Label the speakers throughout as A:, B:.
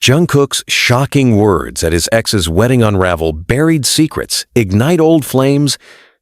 A: Jungkook's shocking words at his ex's wedding unravel buried secrets, ignite old flames,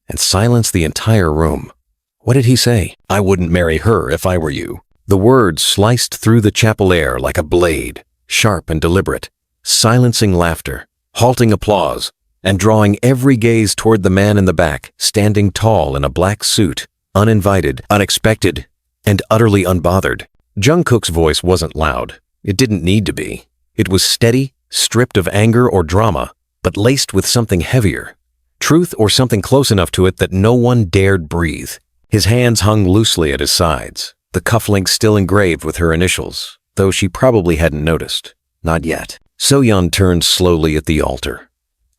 A: and silence the entire room. What did he say? I wouldn't marry her if I were you. The words sliced through the chapel air like a blade, sharp and deliberate, silencing laughter, halting applause, and drawing every gaze toward the man in the back, standing tall in a black suit, uninvited, unexpected, and utterly unbothered. Jungkook's voice wasn't loud. It didn't need to be. It was steady, stripped of anger or drama, but laced with something heavier. Truth or something close enough to it that no one dared breathe. His hands hung loosely at his sides, the cufflinks still engraved with her initials, though she probably hadn't noticed. Not yet. Jeon turned slowly at the altar.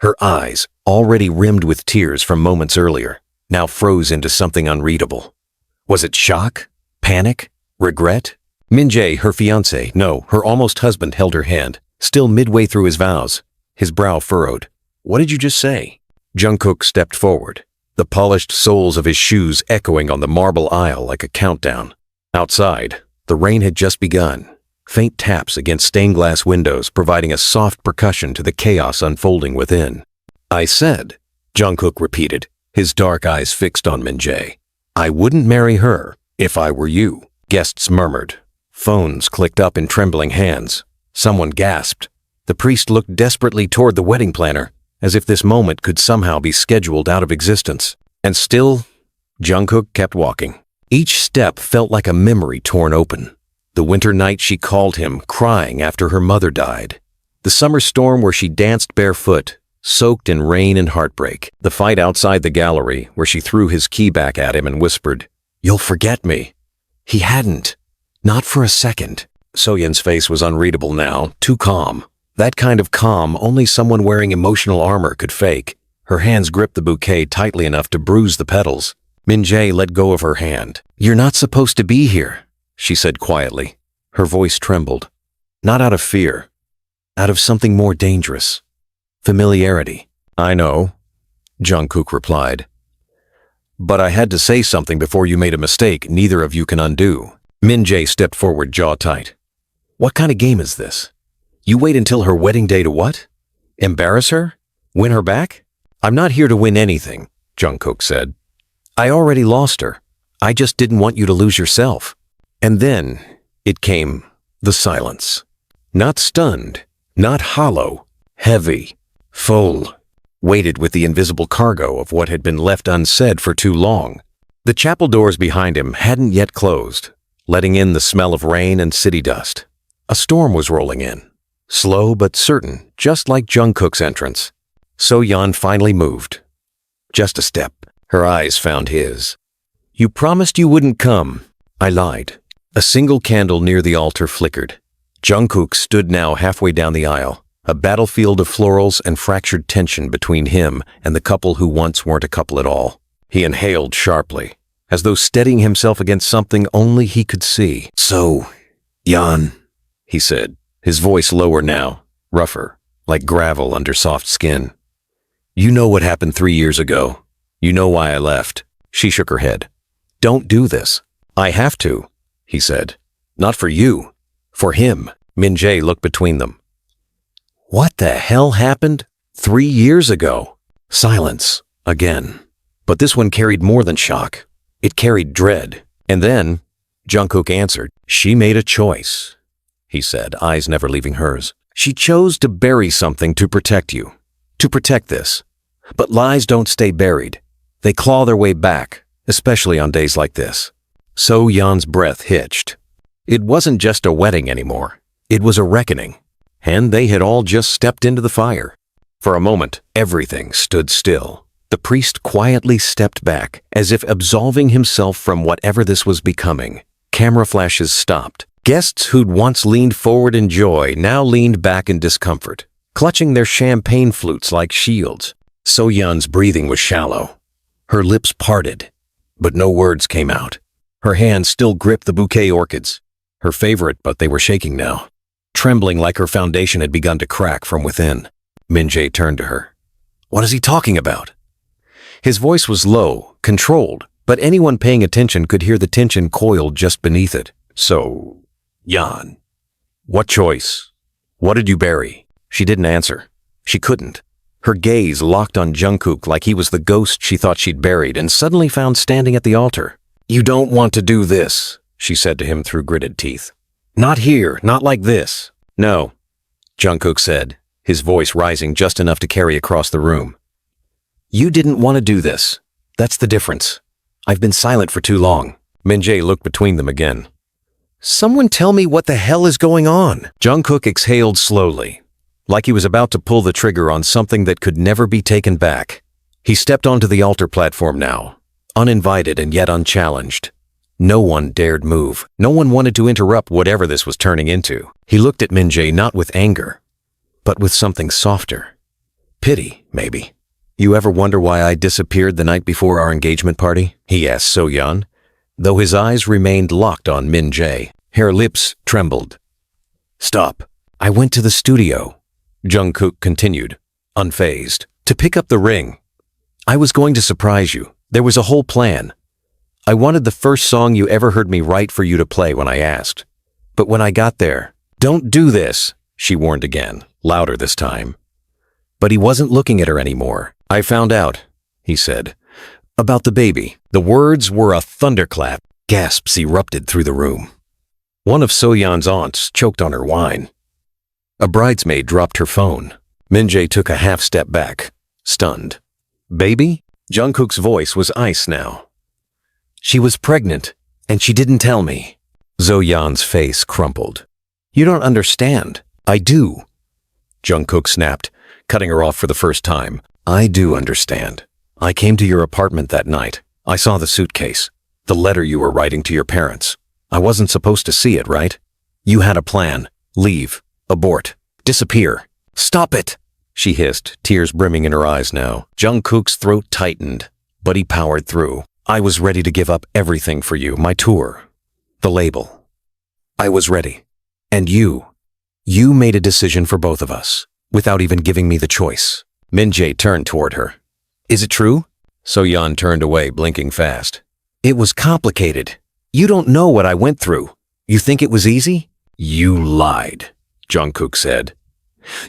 A: Her eyes, already rimmed with tears from moments earlier, now froze into something unreadable. Was it shock? Panic? Regret? Min-jae, her fiancé, no, her almost husband, held her hand, still midway through his vows, his brow furrowed. What did you just say? Jungkook stepped forward, the polished soles of his shoes echoing on the marble aisle like a countdown. Outside, the rain had just begun, faint taps against stained glass windows providing a soft percussion to the chaos unfolding within. I said, Jungkook repeated, his dark eyes fixed on Min-jae. I wouldn't marry her if I were you. Guests murmured. Phones clicked up in trembling hands. Someone gasped. The priest looked desperately toward the wedding planner, as if this moment could somehow be scheduled out of existence. And still, Jungkook kept walking. Each step felt like a memory torn open. The winter night she called him, crying after her mother died. The summer storm where she danced barefoot, soaked in rain and heartbreak. The fight outside the gallery where she threw his key back at him and whispered, "You'll forget me." He hadn't. Not for a second. Soyeon's face was unreadable now, too calm. That kind of calm only someone wearing emotional armor could fake. Her hands gripped the bouquet tightly enough to bruise the petals. Min-jae let go of her hand. "You're not supposed to be here," she said quietly. Her voice trembled. Not out of fear. Out of something more dangerous. Familiarity. I know, Jungkook replied. But I had to say something before you made a mistake neither of you can undo. Min-jae stepped forward, jaw tight. What kind of game is this? You wait until her wedding day to what? Embarrass her? Win her back? I'm not here to win anything, Jungkook said. I already lost her. I just didn't want you to lose yourself. And then it came, the silence. Not stunned, not hollow, heavy, full, weighted with the invisible cargo of what had been left unsaid for too long. The chapel doors behind him hadn't yet closed, letting in the smell of rain and city dust. A storm was rolling in, slow but certain, just like Jungkook's entrance. Soyeon finally moved. Just a step. Her eyes found his. You promised you wouldn't come. I lied. A single candle near the altar flickered. Jungkook stood now halfway down the aisle, a battlefield of florals and fractured tension between him and the couple who once weren't a couple at all. He inhaled sharply, as though steadying himself against something only he could see. So, Jan, he said, his voice lower now, rougher, like gravel under soft skin. You know what happened 3 years ago. You know why I left. She shook her head. Don't do this. I have to, he said. Not for you. For him. Min-jae looked between them. What the hell happened 3 years ago? Silence, again. But this one carried more than shock. It carried dread. And then, Jungkook answered, she made a choice, he said, eyes never leaving hers. She chose to bury something to protect you. To protect this. But lies don't stay buried. They claw their way back, especially on days like this. So Jan's breath hitched. It wasn't just a wedding anymore. It was a reckoning. And they had all just stepped into the fire. For a moment, everything stood still. The priest quietly stepped back, as if absolving himself from whatever this was becoming. Camera flashes stopped. Guests who'd once leaned forward in joy now leaned back in discomfort, clutching their champagne flutes like shields. Soyeon's breathing was shallow. Her lips parted, but no words came out. Her hands still gripped the bouquet orchids, her favorite, but they were shaking now, trembling like her foundation had begun to crack from within. Min-jae turned to her. What is he talking about? His voice was low, controlled, but anyone paying attention could hear the tension coiled just beneath it. So, Jan, what choice? What did you bury? She didn't answer. She couldn't. Her gaze locked on Jungkook like he was the ghost she thought she'd buried and suddenly found standing at the altar. You don't want to do this, she said to him through gritted teeth. Not here, not like this. No, Jungkook said, his voice rising just enough to carry across the room. You didn't want to do this. That's the difference. I've been silent for too long. Min-jae looked between them again. Someone tell me what the hell is going on? Jungkook exhaled slowly, like he was about to pull the trigger on something that could never be taken back. He stepped onto the altar platform now, uninvited and yet unchallenged. No one dared move. No one wanted to interrupt whatever this was turning into. He looked at Min-jae not with anger, but with something softer. Pity, maybe. You ever wonder why I disappeared the night before our engagement party? He asked So-yeon, though his eyes remained locked on Min-jae. Her lips trembled. Stop. I went to the studio, Jungkook continued, unfazed, to pick up the ring. I was going to surprise you. There was a whole plan. I wanted the first song you ever heard me write for you to play when I asked. But when I got there, don't do this, she warned again, louder this time. But he wasn't looking at her anymore. I found out, he said, about the baby. The words were a thunderclap. Gasps erupted through the room. One of So-yeon's aunts choked on her wine. A bridesmaid dropped her phone. Min-jae took a half step back, stunned. Baby? Jungkook's voice was ice now. She was pregnant, and she didn't tell me. So-yeon's face crumpled. You don't understand. I do. Jungkook snapped, cutting her off for the first time. I do understand. I came to your apartment that night. I saw the suitcase, the letter you were writing to your parents. I wasn't supposed to see it, right? You had a plan. Leave. Abort. Disappear. Stop it! She hissed, tears brimming in her eyes now. Jungkook's throat tightened, but he powered through. I was ready to give up everything for you, my tour, the label. I was ready. And you made a decision for both of us, without even giving me the choice. Min-jae turned toward her. Is it true? So-yeon turned away, blinking fast. It was complicated. You don't know what I went through. You think it was easy? You lied, Jungkook said.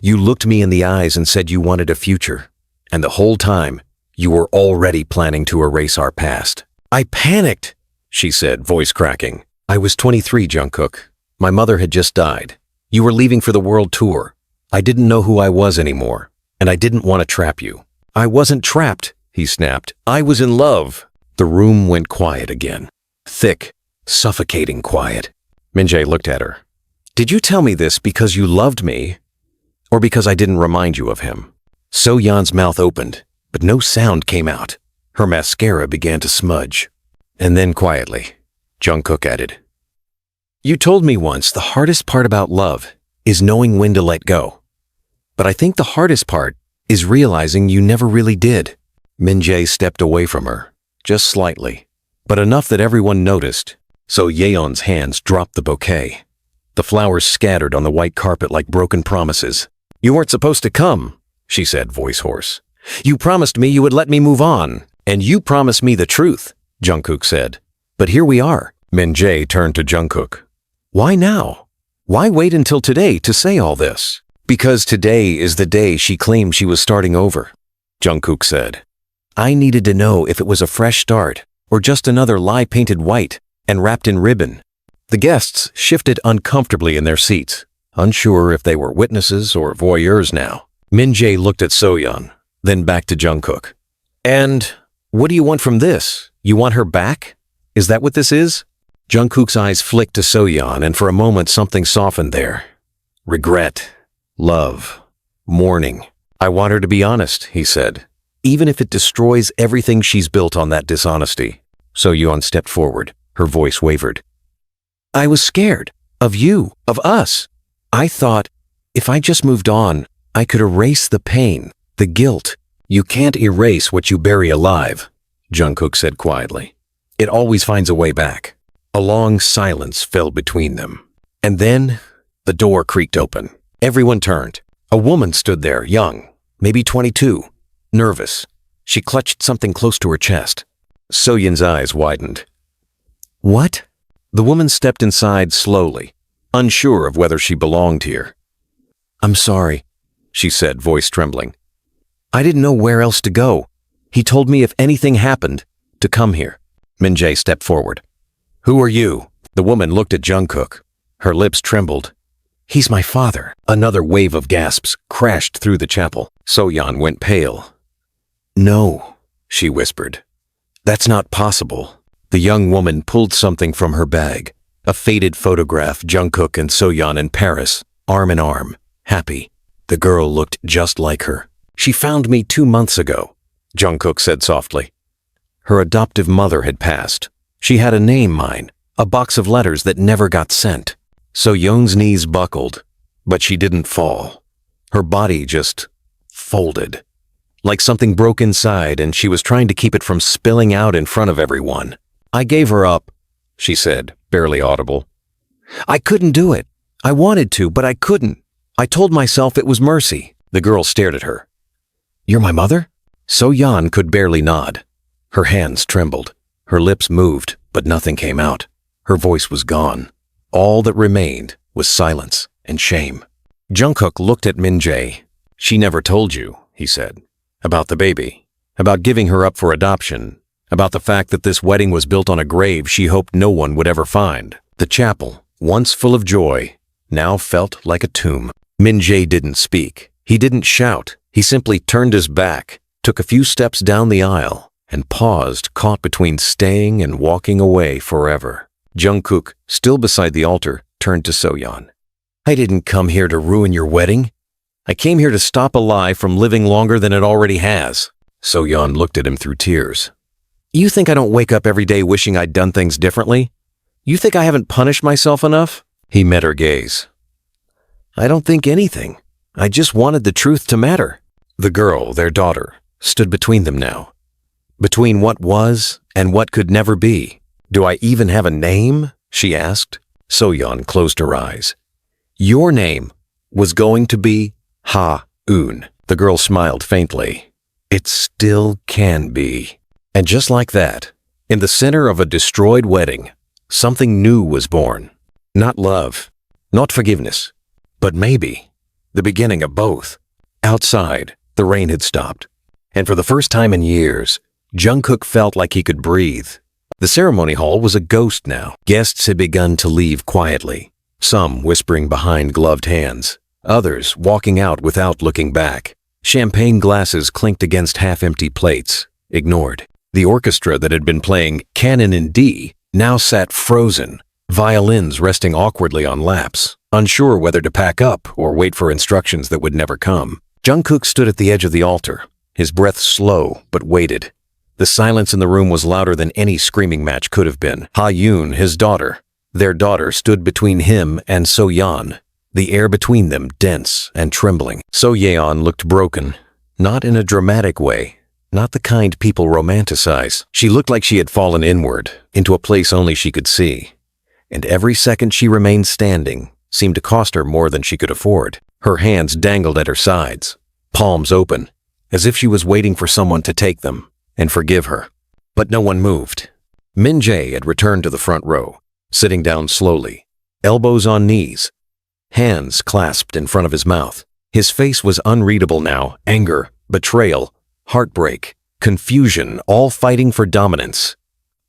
A: You looked me in the eyes and said you wanted a future. And the whole time, you were already planning to erase our past. I panicked, she said, voice cracking. I was 23, Jungkook. My mother had just died. You were leaving for the world tour. I didn't know who I was anymore, and I didn't want to trap you. I wasn't trapped, he snapped. I was in love. The room went quiet again. Thick, suffocating quiet. Min-jae looked at her. Did you tell me this because you loved me, or because I didn't remind you of him? So-yeon's mouth opened, but no sound came out. Her mascara began to smudge. And then quietly, Jungkook added, You told me once the hardest part about love is knowing when to let go. But I think the hardest part is realizing you never really did. Min-jae stepped away from her, just slightly, but enough that everyone noticed. So Yeon's hands dropped the bouquet. The flowers scattered on the white carpet like broken promises. You weren't supposed to come, she said, voice hoarse. You promised me you would let me move on, and you promised me the truth, Jungkook said. But here we are. Min-jae turned to Jungkook. Why now? Why wait until today to say all this? Because today is the day she claimed she was starting over, Jungkook said. I needed to know if it was a fresh start or just another lie painted white and wrapped in ribbon. The guests shifted uncomfortably in their seats, unsure if they were witnesses or voyeurs now. Min-jae looked at So-yeon, then back to Jungkook. And what do you want from this? You want her back? Is that what this is? Jungkook's eyes flicked to So-yeon, and for a moment something softened there. Regret, love, mourning. I want her to be honest, he said, even if it destroys everything she's built on that dishonesty. So-yeon stepped forward. Her voice wavered. I was scared. Of you. Of us. I thought, if I just moved on, I could erase the pain, the guilt. You can't erase what you bury alive, Jungkook said quietly. It always finds a way back. A long silence fell between them. And then, the door creaked open. Everyone turned. A woman stood there, young, maybe 22, nervous. She clutched something close to her chest. So-yeon's eyes widened. What? The woman stepped inside slowly, unsure of whether she belonged here. I'm sorry, she said, voice trembling. I didn't know where else to go. He told me if anything happened, to come here. Min-jae stepped forward. Who are you? The woman looked at Jungkook. Her lips trembled. He's my father. Another wave of gasps crashed through the chapel. So-yeon went pale. No, she whispered. That's not possible. The young woman pulled something from her bag. A faded photograph, Jungkook and So-yeon in Paris, arm in arm, happy. The girl looked just like her. She found me 2 months ago, Jungkook said softly. Her adoptive mother had passed. She had a name, mine, a box of letters that never got sent. So-yeon's knees buckled, but she didn't fall. Her body just folded. Like something broke inside and she was trying to keep it from spilling out in front of everyone. I gave her up, she said, barely audible. I couldn't do it. I wanted to, but I couldn't. I told myself it was mercy. The girl stared at her. You're my mother? So-yeon could barely nod. Her hands trembled. Her lips moved, but nothing came out. Her voice was gone. All that remained was silence and shame. Jungkook looked at Min-jae. She never told you, he said, about the baby, about giving her up for adoption, about the fact that this wedding was built on a grave she hoped no one would ever find. The chapel, once full of joy, now felt like a tomb. Min-jae didn't speak. He didn't shout. He simply turned his back, took a few steps down the aisle, and paused, caught between staying and walking away forever. Jungkook, still beside the altar, turned to So-yeon. I didn't come here to ruin your wedding. I came here to stop a lie from living longer than it already has. So-yeon looked at him through tears. You think I don't wake up every day wishing I'd done things differently? You think I haven't punished myself enough? He met her gaze. I don't think anything. I just wanted the truth to matter. The girl, their daughter, stood between them now. Between what was and what could never be. Do I even have a name? She asked. So-yeon closed her eyes. Your name was going to be Ha-eun. The girl smiled faintly. It still can be. And just like that, in the center of a destroyed wedding, something new was born. Not love, not forgiveness, but maybe the beginning of both. Outside, the rain had stopped. And for the first time in years, Jungkook felt like he could breathe. The ceremony hall was a ghost now. Guests had begun to leave quietly, some whispering behind gloved hands, others walking out without looking back. Champagne glasses clinked against half-empty plates, ignored. The orchestra that had been playing Canon in D now sat frozen, violins resting awkwardly on laps, unsure whether to pack up or wait for instructions that would never come. Jungkook stood at the edge of the altar, his breath slow but weighted. The silence in the room was louder than any screaming match could have been. Ha-eun, his daughter, their daughter, stood between him and So-yeon, the air between them dense and trembling. So-yeon looked broken, not in a dramatic way, not the kind people romanticize. She looked like she had fallen inward, into a place only she could see. And every second she remained standing seemed to cost her more than she could afford. Her hands dangled at her sides, palms open, as if she was waiting for someone to take them and forgive her. But no one moved. Min-jae had returned to the front row, sitting down slowly, elbows on knees, hands clasped in front of his mouth. His face was unreadable now, anger, betrayal, heartbreak, confusion, all fighting for dominance.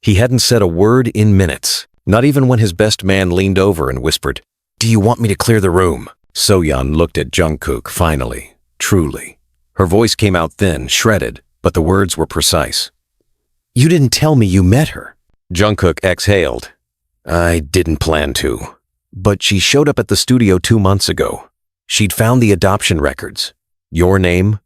A: He hadn't said a word in minutes, not even when his best man leaned over and whispered, "Do you want me to clear the room?" So-yeon looked at Jungkook finally, truly. Her voice came out thin, shredded, but the words were precise. You didn't tell me you met her. Jungkook exhaled. I didn't plan to. But she showed up at the studio 2 months ago. She'd found the adoption records. Your name?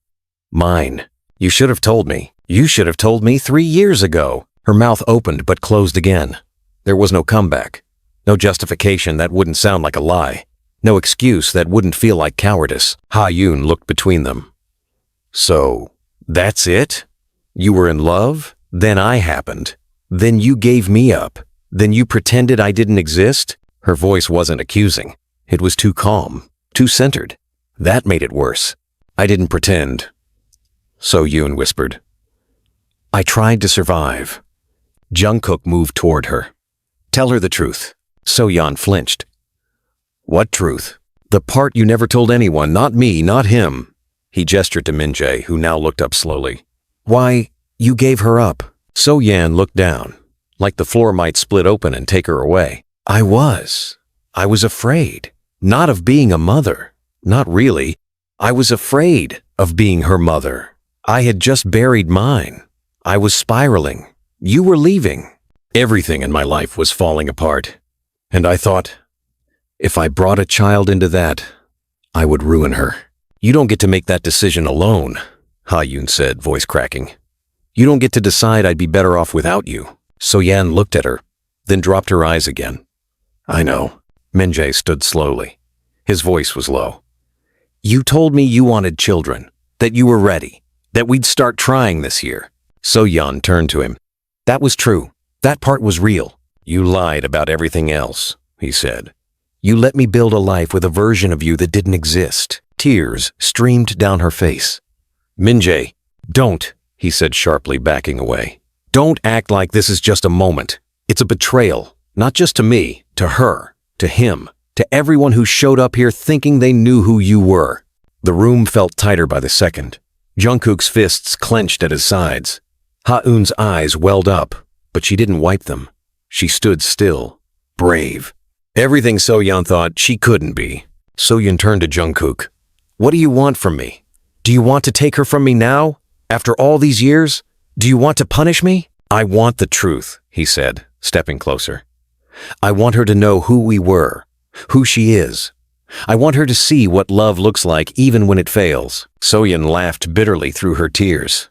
A: Mine. You should have told me. You should have told me 3 years ago. Her mouth opened but closed again. There was no comeback. No justification that wouldn't sound like a lie. No excuse that wouldn't feel like cowardice. Ha-eun looked between them. So, that's it? You were in love? Then I happened. Then you gave me up. Then you pretended I didn't exist? Her voice wasn't accusing. It was too calm, too centered. That made it worse. I didn't pretend. So-yeon whispered. I tried to survive. Jungkook moved toward her. Tell her the truth. So-yeon flinched. What truth? The part you never told anyone, not me, not him. He gestured to Min-jae, who now looked up slowly. Why, you gave her up. So-yan looked down, like the floor might split open and take her away. I was afraid. Not of being a mother. Not really. I was afraid of being her mother. I had just buried mine. I was spiraling. You were leaving. Everything in my life was falling apart. And I thought, if I brought a child into that, I would ruin her. You don't get to make that decision alone, Ha-yoon said, voice cracking. You don't get to decide I'd be better off without you. So-yan looked at her, then dropped her eyes again. I know. Min-jae stood slowly. His voice was low. You told me you wanted children, that you were ready, that we'd start trying this year. So-yan turned to him. That was true. That part was real. You lied about everything else, he said. You let me build a life with a version of you that didn't exist. Tears streamed down her face. Min-jae, don't, he said sharply, backing away. Don't act like this is just a moment. It's a betrayal, not just to me, to her, to him, to everyone who showed up here thinking they knew who you were. The room felt tighter by the second. Jungkook's fists clenched at his sides. Ha-eun's eyes welled up, but she didn't wipe them. She stood still, brave. Everything So-yan thought she couldn't be. So-yan turned to Jungkook. What do you want from me? Do you want to take her from me now? After all these years? Do you want to punish me? I want the truth, he said, stepping closer. I want her to know who we were, who she is. I want her to see what love looks like even when it fails. So-yan laughed bitterly through her tears.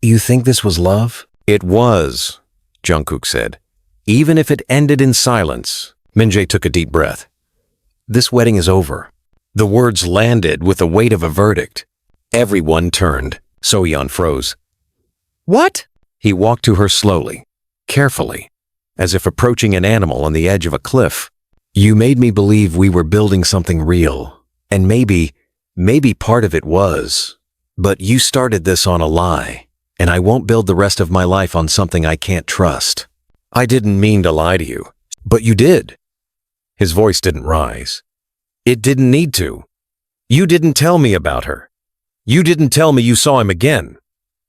A: You think this was love? It was, Jungkook said. Even if it ended in silence. Min-jae took a deep breath. This wedding is over. The words landed with the weight of a verdict. Everyone turned. So-yan froze. What? He walked to her slowly, carefully, as if approaching an animal on the edge of a cliff. You made me believe we were building something real, and maybe part of it was. But you started this on a lie, and I won't build the rest of my life on something I can't trust. I didn't mean to lie to you, but you did. His voice didn't rise. It didn't need to. You didn't tell me about her. You didn't tell me you saw him again.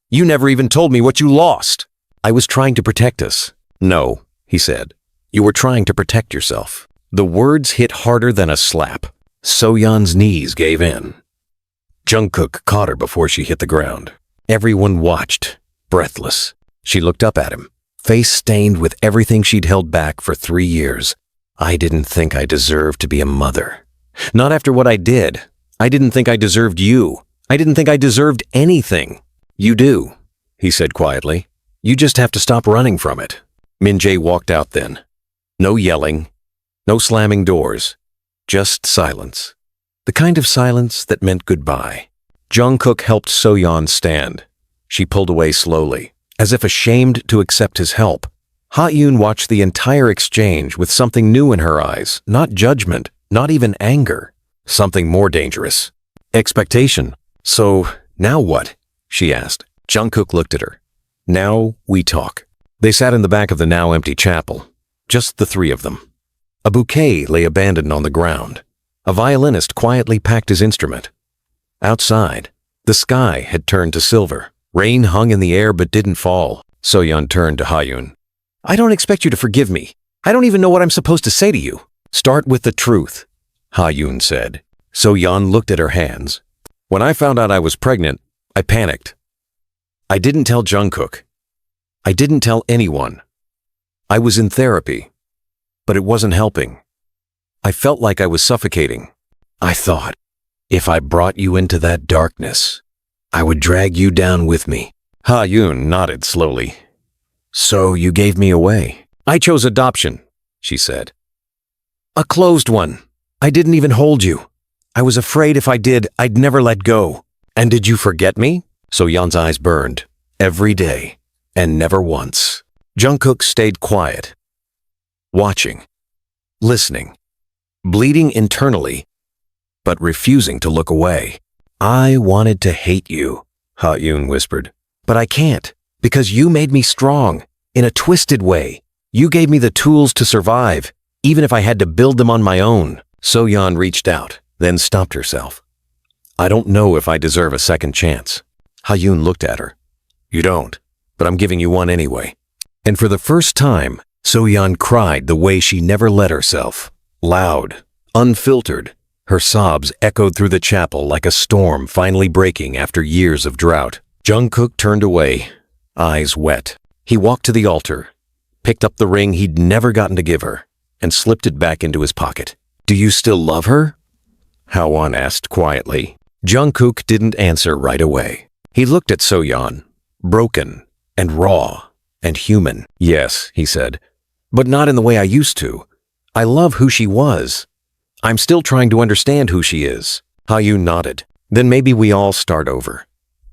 A: You never even told me what you lost. I was trying to protect us. No, he said. You were trying to protect yourself. The words hit harder than a slap. So-yan's knees gave in. Jungkook caught her before she hit the ground. Everyone watched, breathless. She looked up at him, face stained with everything she'd held back for 3 years. I didn't think I deserved to be a mother. Not after what I did. I didn't think I deserved you. I didn't think I deserved anything. You do, he said quietly. You just have to stop running from it. Min-jae walked out then. No yelling, no slamming doors, just silence. The kind of silence that meant goodbye. Jungkook helped So-yan stand. She pulled away slowly, as if ashamed to accept his help. Ha-yoon watched the entire exchange with something new in her eyes, not judgment, not even anger. Something more dangerous. Expectation. So, now what? She asked. Jungkook looked at her. Now we talk. They sat in the back of the now empty chapel, just the 3 of them. A bouquet lay abandoned on the ground. A violinist quietly packed his instrument. Outside, the sky had turned to silver. Rain hung in the air but didn't fall. So-yan turned to Ha-yoon. I don't expect you to forgive me. I don't even know what I'm supposed to say to you. Start with the truth, Ha-yoon said. So-yan looked at her hands. When I found out I was pregnant, I panicked. I didn't tell Jungkook. I didn't tell anyone. I was in therapy, but it wasn't helping. I felt like I was suffocating. I thought, if I brought you into that darkness, I would drag you down with me. Ha-yoon nodded slowly. So you gave me away. I chose adoption, she said. A closed one. I didn't even hold you. I was afraid if I did, I'd never let go. And did you forget me? So-yan's eyes burned. Every day. And never once. Jungkook stayed quiet. Watching. Listening. Bleeding internally, but refusing to look away. I wanted to hate you, Ha-yoon whispered. But I can't, because you made me strong, in a twisted way. You gave me the tools to survive, even if I had to build them on my own. So-yan reached out, then stopped herself. I don't know if I deserve a second chance. Taehyung looked at her. You don't, but I'm giving you one anyway. And for the first time, Soyeon cried the way she never let herself. Loud, unfiltered, her sobs echoed through the chapel like a storm finally breaking after years of drought. Jungkook turned away, eyes wet. He walked to the altar, picked up the ring he'd never gotten to give her, and slipped it back into his pocket. Do you still love her? Hwon asked quietly. Jungkook didn't answer right away. He looked at Soyeon, broken and raw and human. Yes, he said, but not in the way I used to. I love who she was. I'm still trying to understand who she is. Taehyung nodded. Then maybe we all start over.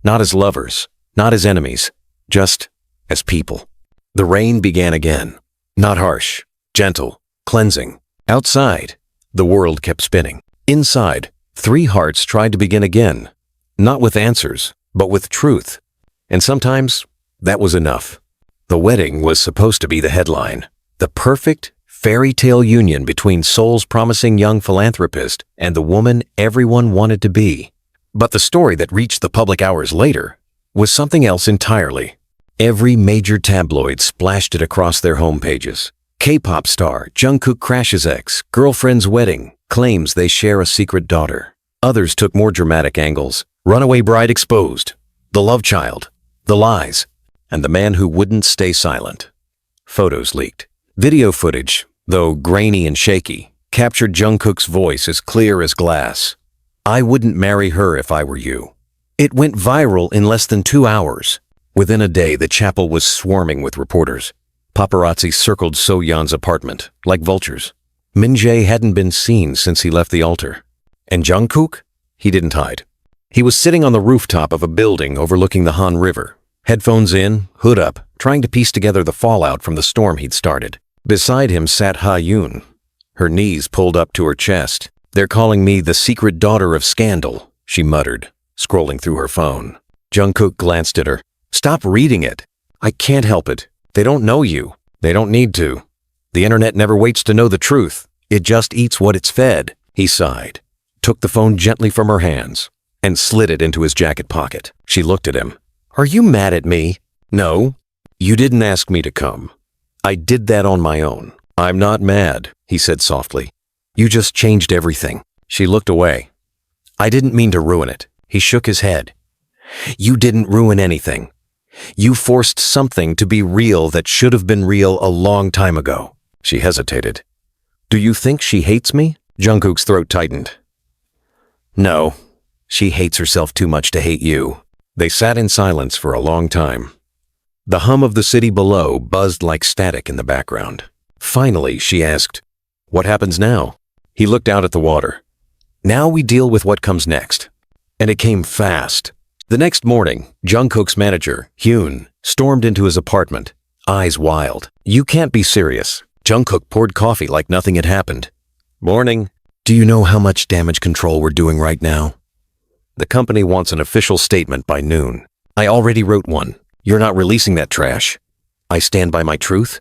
A: Not as lovers, not as enemies, just as people. The rain began again. Not harsh, gentle, cleansing. Outside, the world kept spinning. Inside, three hearts tried to begin again. Not with answers, but with truth. And sometimes, that was enough. The wedding was supposed to be the headline. The perfect fairy tale union between Seoul's promising young philanthropist and the woman everyone wanted to be. But the story that reached the public hours later was something else entirely. Every major tabloid splashed it across their homepages. K-pop star Jungkook crashes ex-girlfriend's wedding, claims they share a secret daughter. Others took more dramatic angles. Runaway bride exposed, the love child, the lies, and the man who wouldn't stay silent. Photos leaked. Video footage, though grainy and shaky, captured Jungkook's voice as clear as glass. I wouldn't marry her if I were you. It went viral in less than 2 hours. Within a day, the chapel was swarming with reporters. Paparazzi circled Soyeon's apartment, like vultures. Min-jae hadn't been seen since he left the altar. And Jungkook? He didn't hide. He was sitting on the rooftop of a building overlooking the Han River, headphones in, hood up, trying to piece together the fallout from the storm he'd started. Beside him sat Taehyung, her knees pulled up to her chest. They're calling me the secret daughter of scandal, she muttered, scrolling through her phone. Jungkook glanced at her. Stop reading it. I can't help it. They don't know you. They don't need to. The internet never waits to know the truth. It just eats what it's fed. He sighed, took the phone gently from her hands, and slid it into his jacket pocket. She looked at him. Are you mad at me? No. You didn't ask me to come. I did that on my own. I'm not mad, he said softly. You just changed everything. She looked away. I didn't mean to ruin it. He shook his head. You didn't ruin anything. You forced something to be real that should have been real a long time ago. She hesitated. Do you think she hates me? Jungkook's throat tightened. No. She hates herself too much to hate you. They sat in silence for a long time. The hum of the city below buzzed like static in the background. Finally, she asked, What happens now? He looked out at the water. Now we deal with what comes next. And it came fast. The next morning, Jungkook's manager, Hyun, stormed into his apartment, eyes wild. You can't be serious. Jungkook poured coffee like nothing had happened. Morning. Do you know how much damage control we're doing right now? The company wants an official statement by noon. I already wrote one. You're not releasing that trash. I stand by my truth.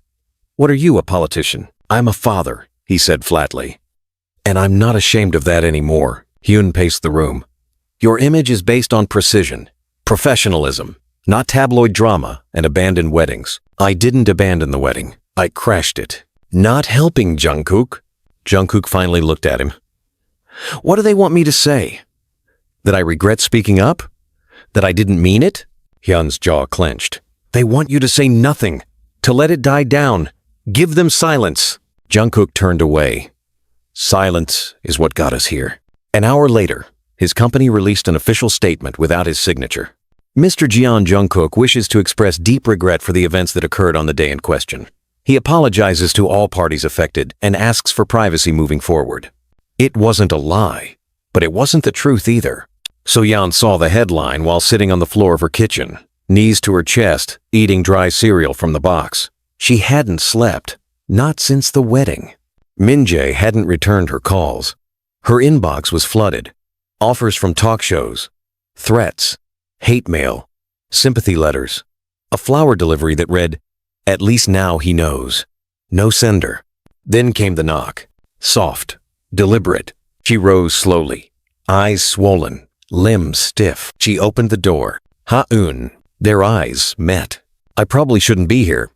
A: What are you, a politician? I'm a father, he said flatly. And I'm not ashamed of that anymore. Hyun paced the room. Your image is based on precision, professionalism, not tabloid drama and abandoned weddings. I didn't abandon the wedding. I crashed it. Not helping, Jungkook. Jungkook finally looked at him. What do they want me to say? That I regret speaking up? That I didn't mean it? Hyun's jaw clenched. They want you to say nothing, to let it die down. Give them silence. Jungkook turned away. Silence is what got us here. An hour later, his company released an official statement without his signature. Mr. Jeon Jungkook wishes to express deep regret for the events that occurred on the day in question. He apologizes to all parties affected and asks for privacy moving forward. It wasn't a lie, but it wasn't the truth either. Soyeon saw the headline while sitting on the floor of her kitchen, knees to her chest, eating dry cereal from the box. She hadn't slept, not since the wedding. Min-jae hadn't returned her calls. Her inbox was flooded. Offers from talk shows, threats, hate mail, sympathy letters, a flower delivery that read, At least now he knows. No sender. Then came the knock. Soft, deliberate, She rose slowly, eyes swollen, limbs stiff. She opened the door. Ha-eun. Their eyes met. I probably shouldn't be here,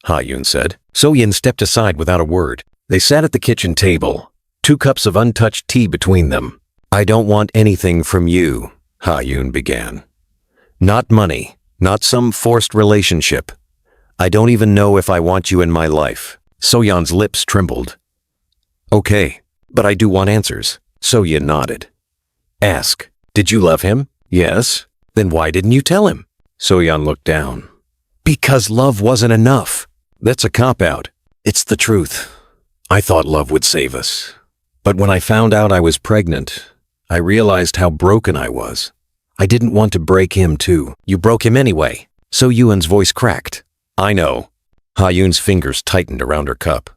A: Ha-eun said. So-yin stepped aside without a word. They sat at the kitchen table, 2 cups of untouched tea between them. I don't want anything from you, Ha-eun began. Not money, not some forced relationship. I don't even know if I want you in my life. So-yeon's lips trembled. Okay, but I do want answers. So-yin nodded. Ask, did you love him? Yes. Then why didn't you tell him? So-yeon looked down. Because love wasn't enough. That's a cop-out. It's the truth. I thought love would save us. But when I found out I was pregnant, I realized how broken I was. I didn't want to break him too. You broke him anyway. So-yeon's voice cracked. I know. Ha-eun's fingers tightened around her cup.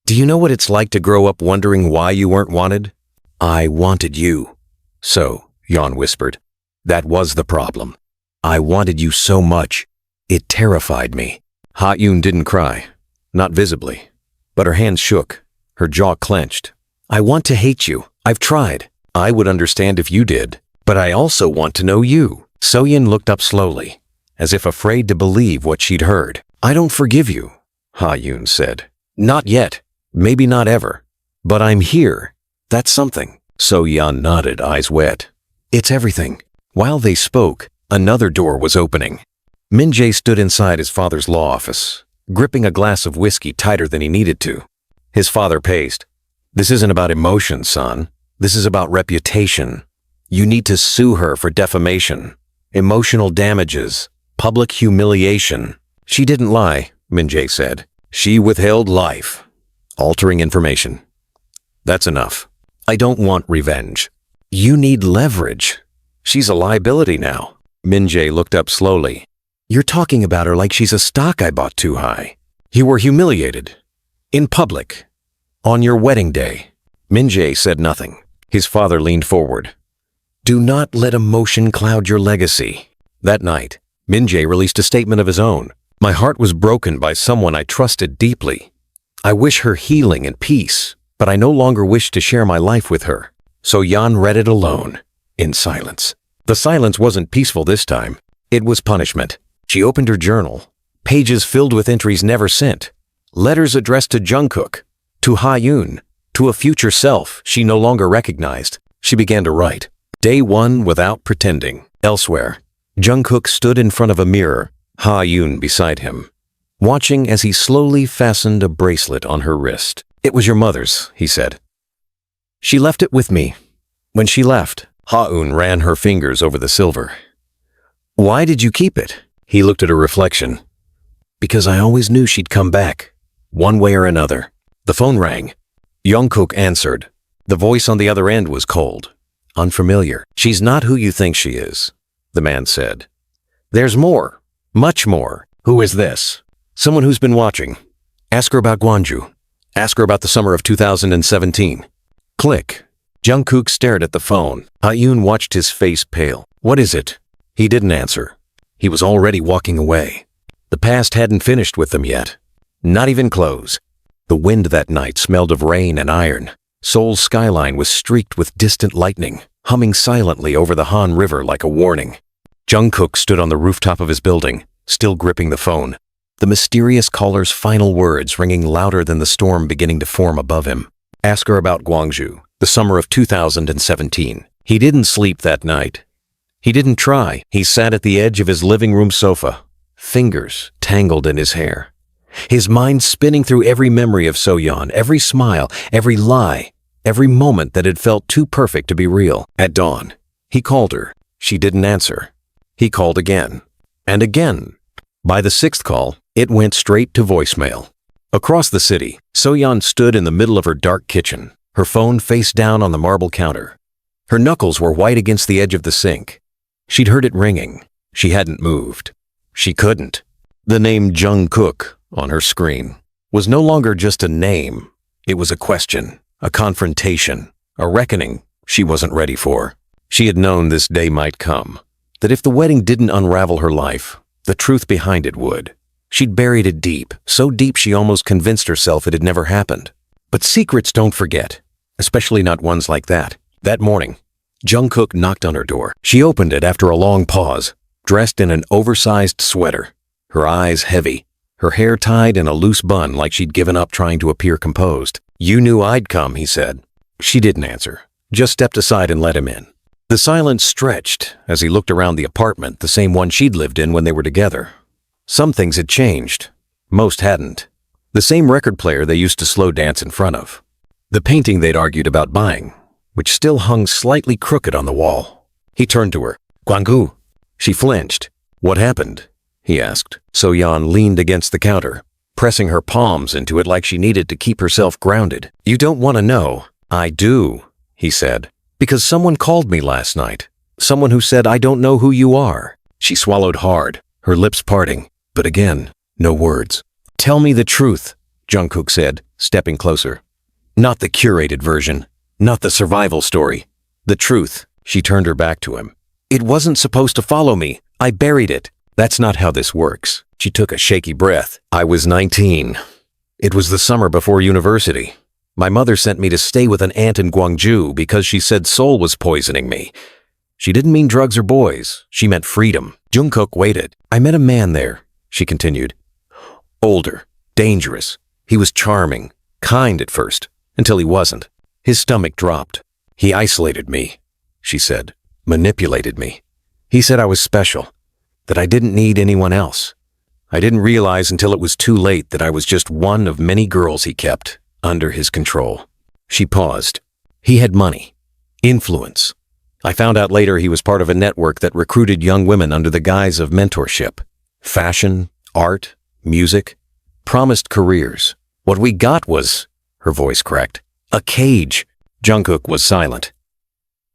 A: Do you know what it's like to grow up wondering why you weren't wanted? I wanted you. So-yeon whispered. That was the problem. I wanted you so much. It terrified me. Ha-eun didn't cry. Not visibly. But her hands shook. Her jaw clenched. I want to hate you. I've tried. I would understand if you did. But I also want to know you. So-yeon looked up slowly, as if afraid to believe what she'd heard. I don't forgive you, Ha-eun said. Not yet. Maybe not ever. But I'm here. That's something. So-yeon nodded, eyes wet. It's everything. While they spoke, another door was opening. Min-jae stood inside his father's law office, gripping a glass of whiskey tighter than he needed to. His father paced. This isn't about emotion, son. This is about reputation. You need to sue her for defamation, emotional damages, public humiliation. She didn't lie, Min-jae said. She withheld life, altering information. That's enough. I don't want revenge. You need leverage. She's a liability now. Min-jae looked up slowly. You're talking about her like she's a stock I bought too high. You were humiliated. In public. On your wedding day. Min-jae said nothing. His father leaned forward. Do not let emotion cloud your legacy. That night, Min-jae released a statement of his own. My heart was broken by someone I trusted deeply. I wish her healing and peace, but I no longer wish to share my life with her. So-yeon read it alone, in silence. The silence wasn't peaceful this time. It was punishment. She opened her journal, pages filled with entries never sent, letters addressed to Jungkook, to Ha-eun, to a future self she no longer recognized. She began to write. Day 1 without pretending. Elsewhere, Jungkook stood in front of a mirror, Ha-eun beside him, watching as he slowly fastened a bracelet on her wrist. It was your mother's, he said. She left it with me. When she left, Ha-eun ran her fingers over the silver. Why did you keep it? He looked at her reflection. Because I always knew she'd come back, one way or another. The phone rang. Jungkook answered. The voice on the other end was cold, unfamiliar. She's not who you think she is, the man said. There's more, much more. Who is this? Someone who's been watching. Ask her about Gwangju. Ask her about the summer of 2017. Click. Jungkook stared at the phone. Ha-eun watched his face pale. What is it? He didn't answer. He was already walking away. The past hadn't finished with them yet. Not even close. The wind that night smelled of rain and iron. Seoul's skyline was streaked with distant lightning, humming silently over the Han River like a warning. Jungkook stood on the rooftop of his building, still gripping the phone, the mysterious caller's final words ringing louder than the storm beginning to form above him. Ask her about Gwangju, the summer of 2017. He didn't sleep that night. He didn't try. He sat at the edge of his living room sofa, fingers tangled in his hair. His mind spinning through every memory of So-yeon, every smile, every lie, every moment that had felt too perfect to be real. At dawn, he called her. She didn't answer. He called again, and again. By the 6th call, it went straight to voicemail. Across the city, So-yeon stood in the middle of her dark kitchen, her phone face down on the marble counter. Her knuckles were white against the edge of the sink. She'd heard it ringing. She hadn't moved. She couldn't. The name Jungkook on her screen was no longer just a name. It was a question, a confrontation, a reckoning she wasn't ready for. She had known this day might come, that if the wedding didn't unravel her life, the truth behind it would. She'd buried it deep, so deep she almost convinced herself it had never happened. But secrets don't forget, especially not ones like that. That morning, Jungkook knocked on her door. She opened it after a long pause, dressed in an oversized sweater, her eyes heavy, her hair tied in a loose bun like she'd given up trying to appear composed. "You knew I'd come," he said. She didn't answer, just stepped aside and let him in. The silence stretched as he looked around the apartment, the same one she'd lived in when they were together. Some things had changed. Most hadn't. The same record player they used to slow dance in front of. The painting they'd argued about buying, which still hung slightly crooked on the wall. He turned to her. "Gwanggu." She flinched. "What happened?" he asked. So-yeon leaned against the counter, pressing her palms into it like she needed to keep herself grounded. "You don't want to know." "I do," he said. "Because someone called me last night. Someone who said I don't know who you are." She swallowed hard, her lips parting, but again, no words. "Tell me the truth," Jungkook said, stepping closer. "Not the curated version, not the survival story. The truth." She turned her back to him. "It wasn't supposed to follow me. I buried it." "That's not how this works." She took a shaky breath. "I was 19. It was the summer before university. My mother sent me to stay with an aunt in Gwangju because she said Seoul was poisoning me. She didn't mean drugs or boys. She meant freedom." Jungkook waited. "I met a man there," she continued. "Older, dangerous. He was charming, kind at first, until he wasn't." His stomach dropped. "He isolated me," she said. "Manipulated me. He said I was special, that I didn't need anyone else. I didn't realize until it was too late that I was just one of many girls he kept under his control." She paused. "He had money, influence. I found out later he was part of a network that recruited young women under the guise of mentorship. Fashion, art, music, promised careers. What we got was," her voice cracked, "a cage." Jungkook was silent.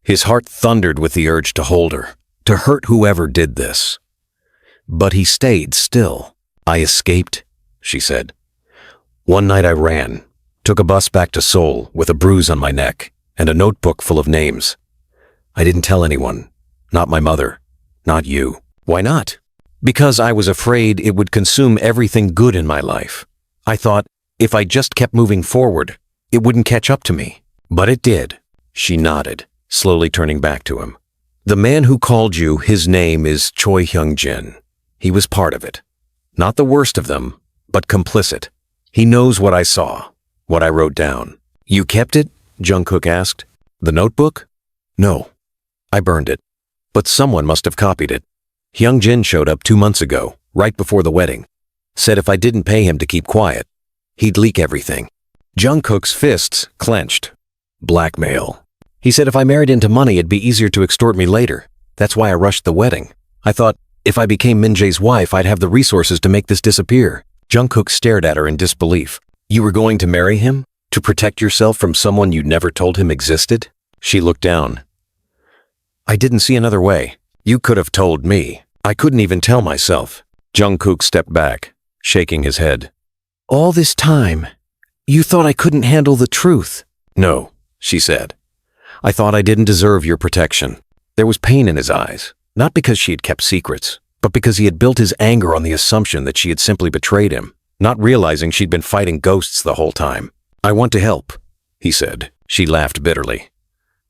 A: His heart thundered with the urge to hold her, to hurt whoever did this. But he stayed still. "I escaped," she said. "One night I ran, took a bus back to Seoul with a bruise on my neck and a notebook full of names. I didn't tell anyone, not my mother, not you." "Why not?" "Because I was afraid it would consume everything good in my life. I thought if I just kept moving forward, it wouldn't catch up to me. But it did." She nodded, slowly turning back to him. "The man who called you, his name is Choi Hyung-jin. He was part of it. Not the worst of them, but complicit. He knows what I saw, what I wrote down." "You kept it?" Jungkook asked. "The notebook?" "No. I burned it. But someone must have copied it. Hyung-jin showed up 2 months ago, right before the wedding. Said if I didn't pay him to keep quiet, he'd leak everything." Jungkook's fists clenched. "Blackmail. He said if I married into money, it'd be easier to extort me later. That's why I rushed the wedding. I thought if I became Min-jae's wife, I'd have the resources to make this disappear." Jungkook stared at her in disbelief. "You were going to marry him? To protect yourself from someone you never told him existed?" She looked down. "I didn't see another way. You could have told me. I couldn't even tell myself." Jungkook stepped back, shaking his head. "All this time, you thought I couldn't handle the truth?" "No," she said. "I thought I didn't deserve your protection." There was pain in his eyes, not because she had kept secrets, but because he had built his anger on the assumption that she had simply betrayed him, not realizing she'd been fighting ghosts the whole time. "I want to help," he said. She laughed bitterly.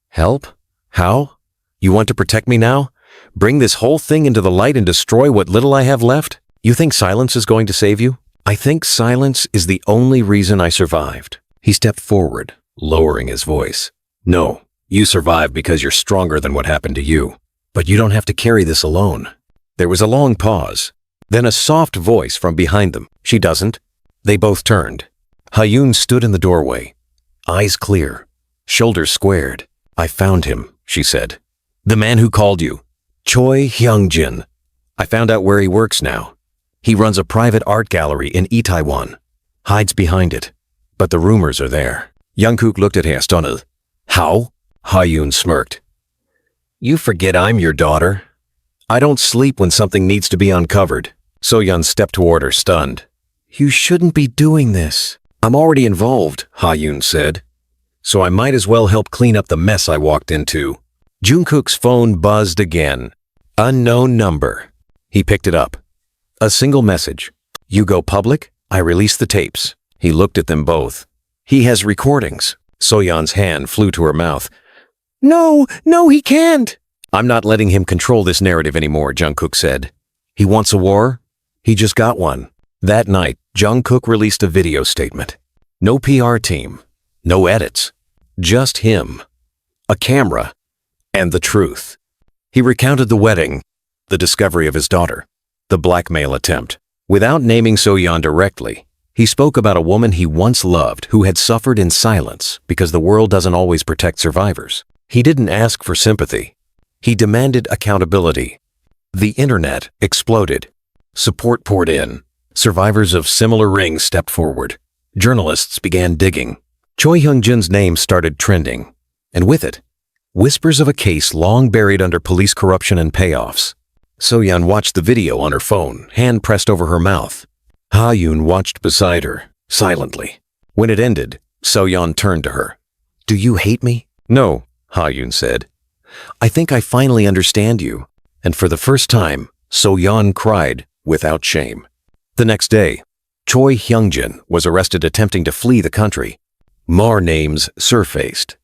A: "Help? How? You want to protect me now? Bring this whole thing into the light and destroy what little I have left? You think silence is going to save you?" "I think silence is the only reason I survived." He stepped forward, lowering his voice. "No, you survived because you're stronger than what happened to you. But you don't have to carry this alone." There was a long pause, then a soft voice from behind them. "She doesn't." They both turned. Hyun stood in the doorway, eyes clear, shoulders squared. "I found him," she said. "The man who called you. Choi Hyung-jin. I found out where he works now. He runs a private art gallery in Itaewon. Hides behind it. But the rumors are there." Jungkook looked at her stunned. "How?" Hyun smirked. "You forget I'm your daughter. I don't sleep when something needs to be uncovered." So-yeon stepped toward her, stunned. "You shouldn't be doing this." "I'm already involved," Hyun said. "So I might as well help clean up the mess I walked into." Jungkook's phone buzzed again. Unknown number. He picked it up. A single message. "You go public, I release the tapes." He looked at them both. "He has recordings." Soyeon's hand flew to her mouth. No, he can't. I'm not letting him control this narrative anymore, Jungkook said. He wants a war? He just got one. That night, Jungkook released a video statement. No PR team, no edits, just him, a camera, and the truth. He recounted the wedding, the discovery of his daughter, the blackmail attempt. Without naming Soyeon directly, he spoke about a woman he once loved who had suffered in silence because the world doesn't always protect survivors. He didn't ask for sympathy. He demanded accountability. The internet exploded. Support poured in. Survivors of similar rings stepped forward. Journalists began digging. Choi Hyung-jin's name started trending, and with it, whispers of a case long buried under police corruption and payoffs. Soyeon watched the video on her phone, hand pressed over her mouth. Ha-yoon watched beside her, silently. When it ended, Soyeon turned to her. Do you hate me? No, Ha-yoon said. I think I finally understand you. And for the first time, Soyeon cried without shame. The next day, Choi Hyung-jin was arrested attempting to flee the country. More names surfaced.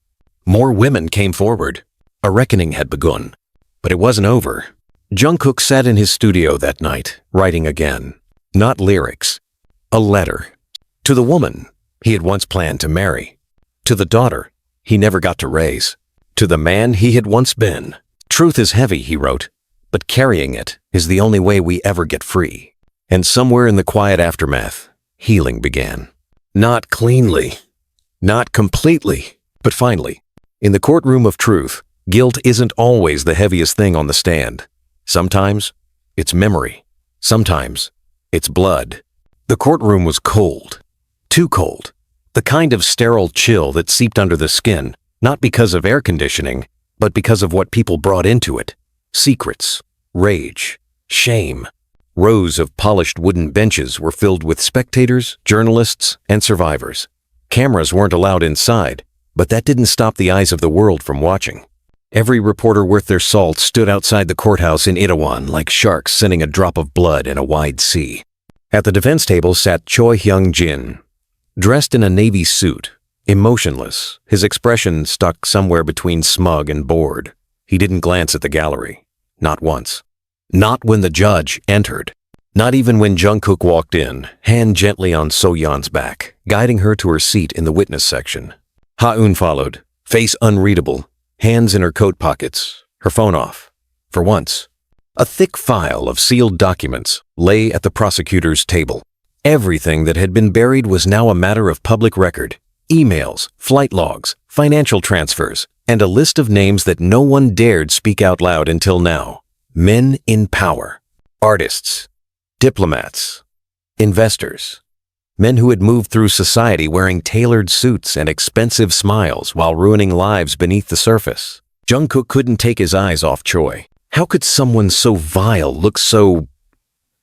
A: More women came forward. A reckoning had begun. But it wasn't over. Jungkook sat in his studio that night, writing again. Not lyrics. A letter. To the woman he had once planned to marry. To the daughter he never got to raise. To the man he had once been. Truth is heavy, he wrote, but carrying it is the only way we ever get free. And somewhere in the quiet aftermath, healing began. Not cleanly, not completely, but finally. In the courtroom of truth, guilt isn't always the heaviest thing on the stand. Sometimes it's memory. Sometimes it's blood. The courtroom was cold. Too cold. The kind of sterile chill that seeped under the skin, not because of air conditioning, but because of what people brought into it. Secrets, rage, shame. Rows of polished wooden benches were filled with spectators, journalists, and survivors. Cameras weren't allowed inside, but that didn't stop the eyes of the world from watching. Every reporter worth their salt stood outside the courthouse in Itaewon like sharks scenting a drop of blood in a wide sea. At the defense table sat Choi Hyung-jin, dressed in a navy suit, emotionless, his expression stuck somewhere between smug and bored. He didn't glance at the gallery. Not once. Not when the judge entered. Not even when Jungkook walked in, hand gently on Soyeon's back, guiding her to her seat in the witness section. Ha-eun followed, face unreadable, hands in her coat pockets, her phone off. For once, a thick file of sealed documents lay at the prosecutor's table. Everything that had been buried was now a matter of public record. Emails, flight logs, financial transfers, and a list of names that no one dared speak out loud until now. Men in power. Artists. Diplomats. Investors. Men who had moved through society wearing tailored suits and expensive smiles while ruining lives beneath the surface. Jungkook couldn't take his eyes off Choi. How could someone so vile look so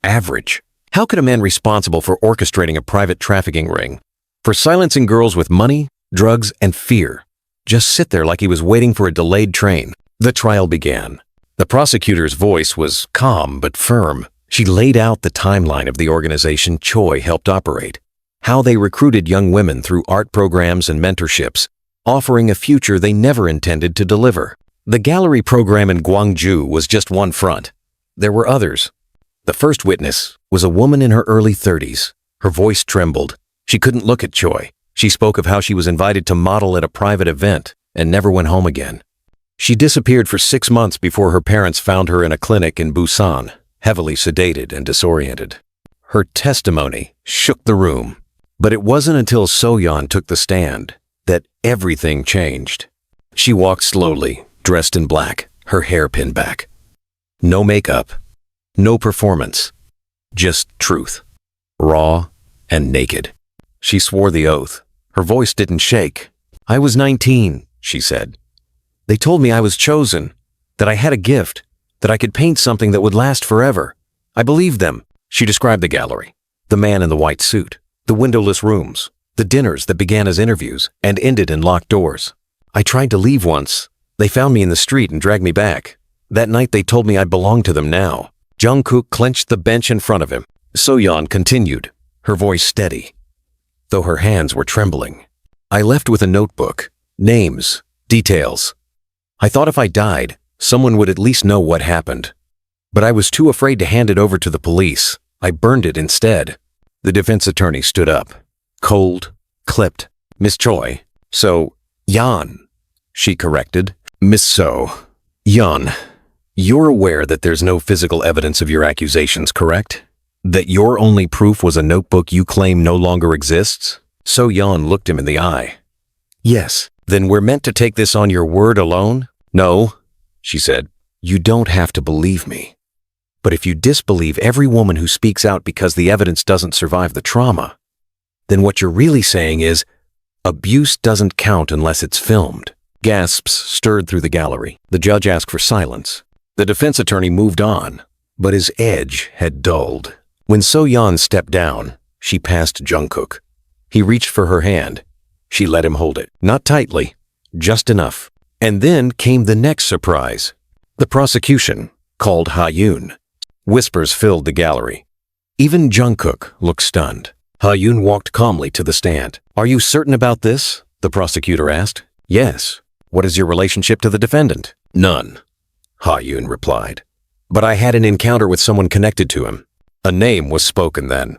A: average? How could a man responsible for orchestrating a private trafficking ring, for silencing girls with money, drugs, and fear, just sit there like he was waiting for a delayed train? The trial began. The prosecutor's voice was calm but firm. She laid out the timeline of the organization Choi helped operate, how they recruited young women through art programs and mentorships, offering a future they never intended to deliver. The gallery program in Gwangju was just one front. There were others. The first witness was a woman in her early 30s. Her voice trembled. She couldn't look at Choi. She spoke of how she was invited to model at a private event and never went home again. She disappeared for 6 months before her parents found her in a clinic in Busan, heavily sedated and disoriented. Her testimony shook the room. But it wasn't until Soyeon took the stand that everything changed. She walked slowly, dressed in black, her hair pinned back. No makeup, no performance, just truth, raw and naked. She swore the oath. Her voice didn't shake. I was 19, she said. They told me I was chosen, that I had a gift, that I could paint something that would last forever. I believed them. She described the gallery, the man in the white suit, the windowless rooms, the dinners that began as interviews and ended in locked doors. I tried to leave once. They found me in the street and dragged me back. That night they told me I belonged to them now. Jungkook clenched the bench in front of him. Soyeon continued, her voice steady, though her hands were trembling. I left with a notebook, names, details. I thought if I died, someone would at least know what happened. But I was too afraid to hand it over to the police. I burned it instead. The defense attorney stood up. Cold, clipped. Miss Choi. So, Yan, she corrected. Miss So. Yan, you're aware that there's no physical evidence of your accusations, correct? That your only proof was a notebook you claim no longer exists? So Yan looked him in the eye. Yes. Then we're meant to take this on your word alone? No, she said. You don't have to believe me. But if you disbelieve every woman who speaks out because the evidence doesn't survive the trauma, then what you're really saying is, abuse doesn't count unless it's filmed. Gasps stirred through the gallery. The judge asked for silence. The defense attorney moved on, but his edge had dulled. When So-yeon stepped down, she passed Jungkook. He reached for her hand. She let him hold it. Not tightly, just enough. And then came the next surprise. The prosecution, called Ha-yoon. Whispers filled the gallery. Even Jungkook looked stunned. Ha-yoon walked calmly to the stand. Are you certain about this? The prosecutor asked. Yes. What is your relationship to the defendant? None, Ha-yoon replied. But I had an encounter with someone connected to him. A name was spoken then.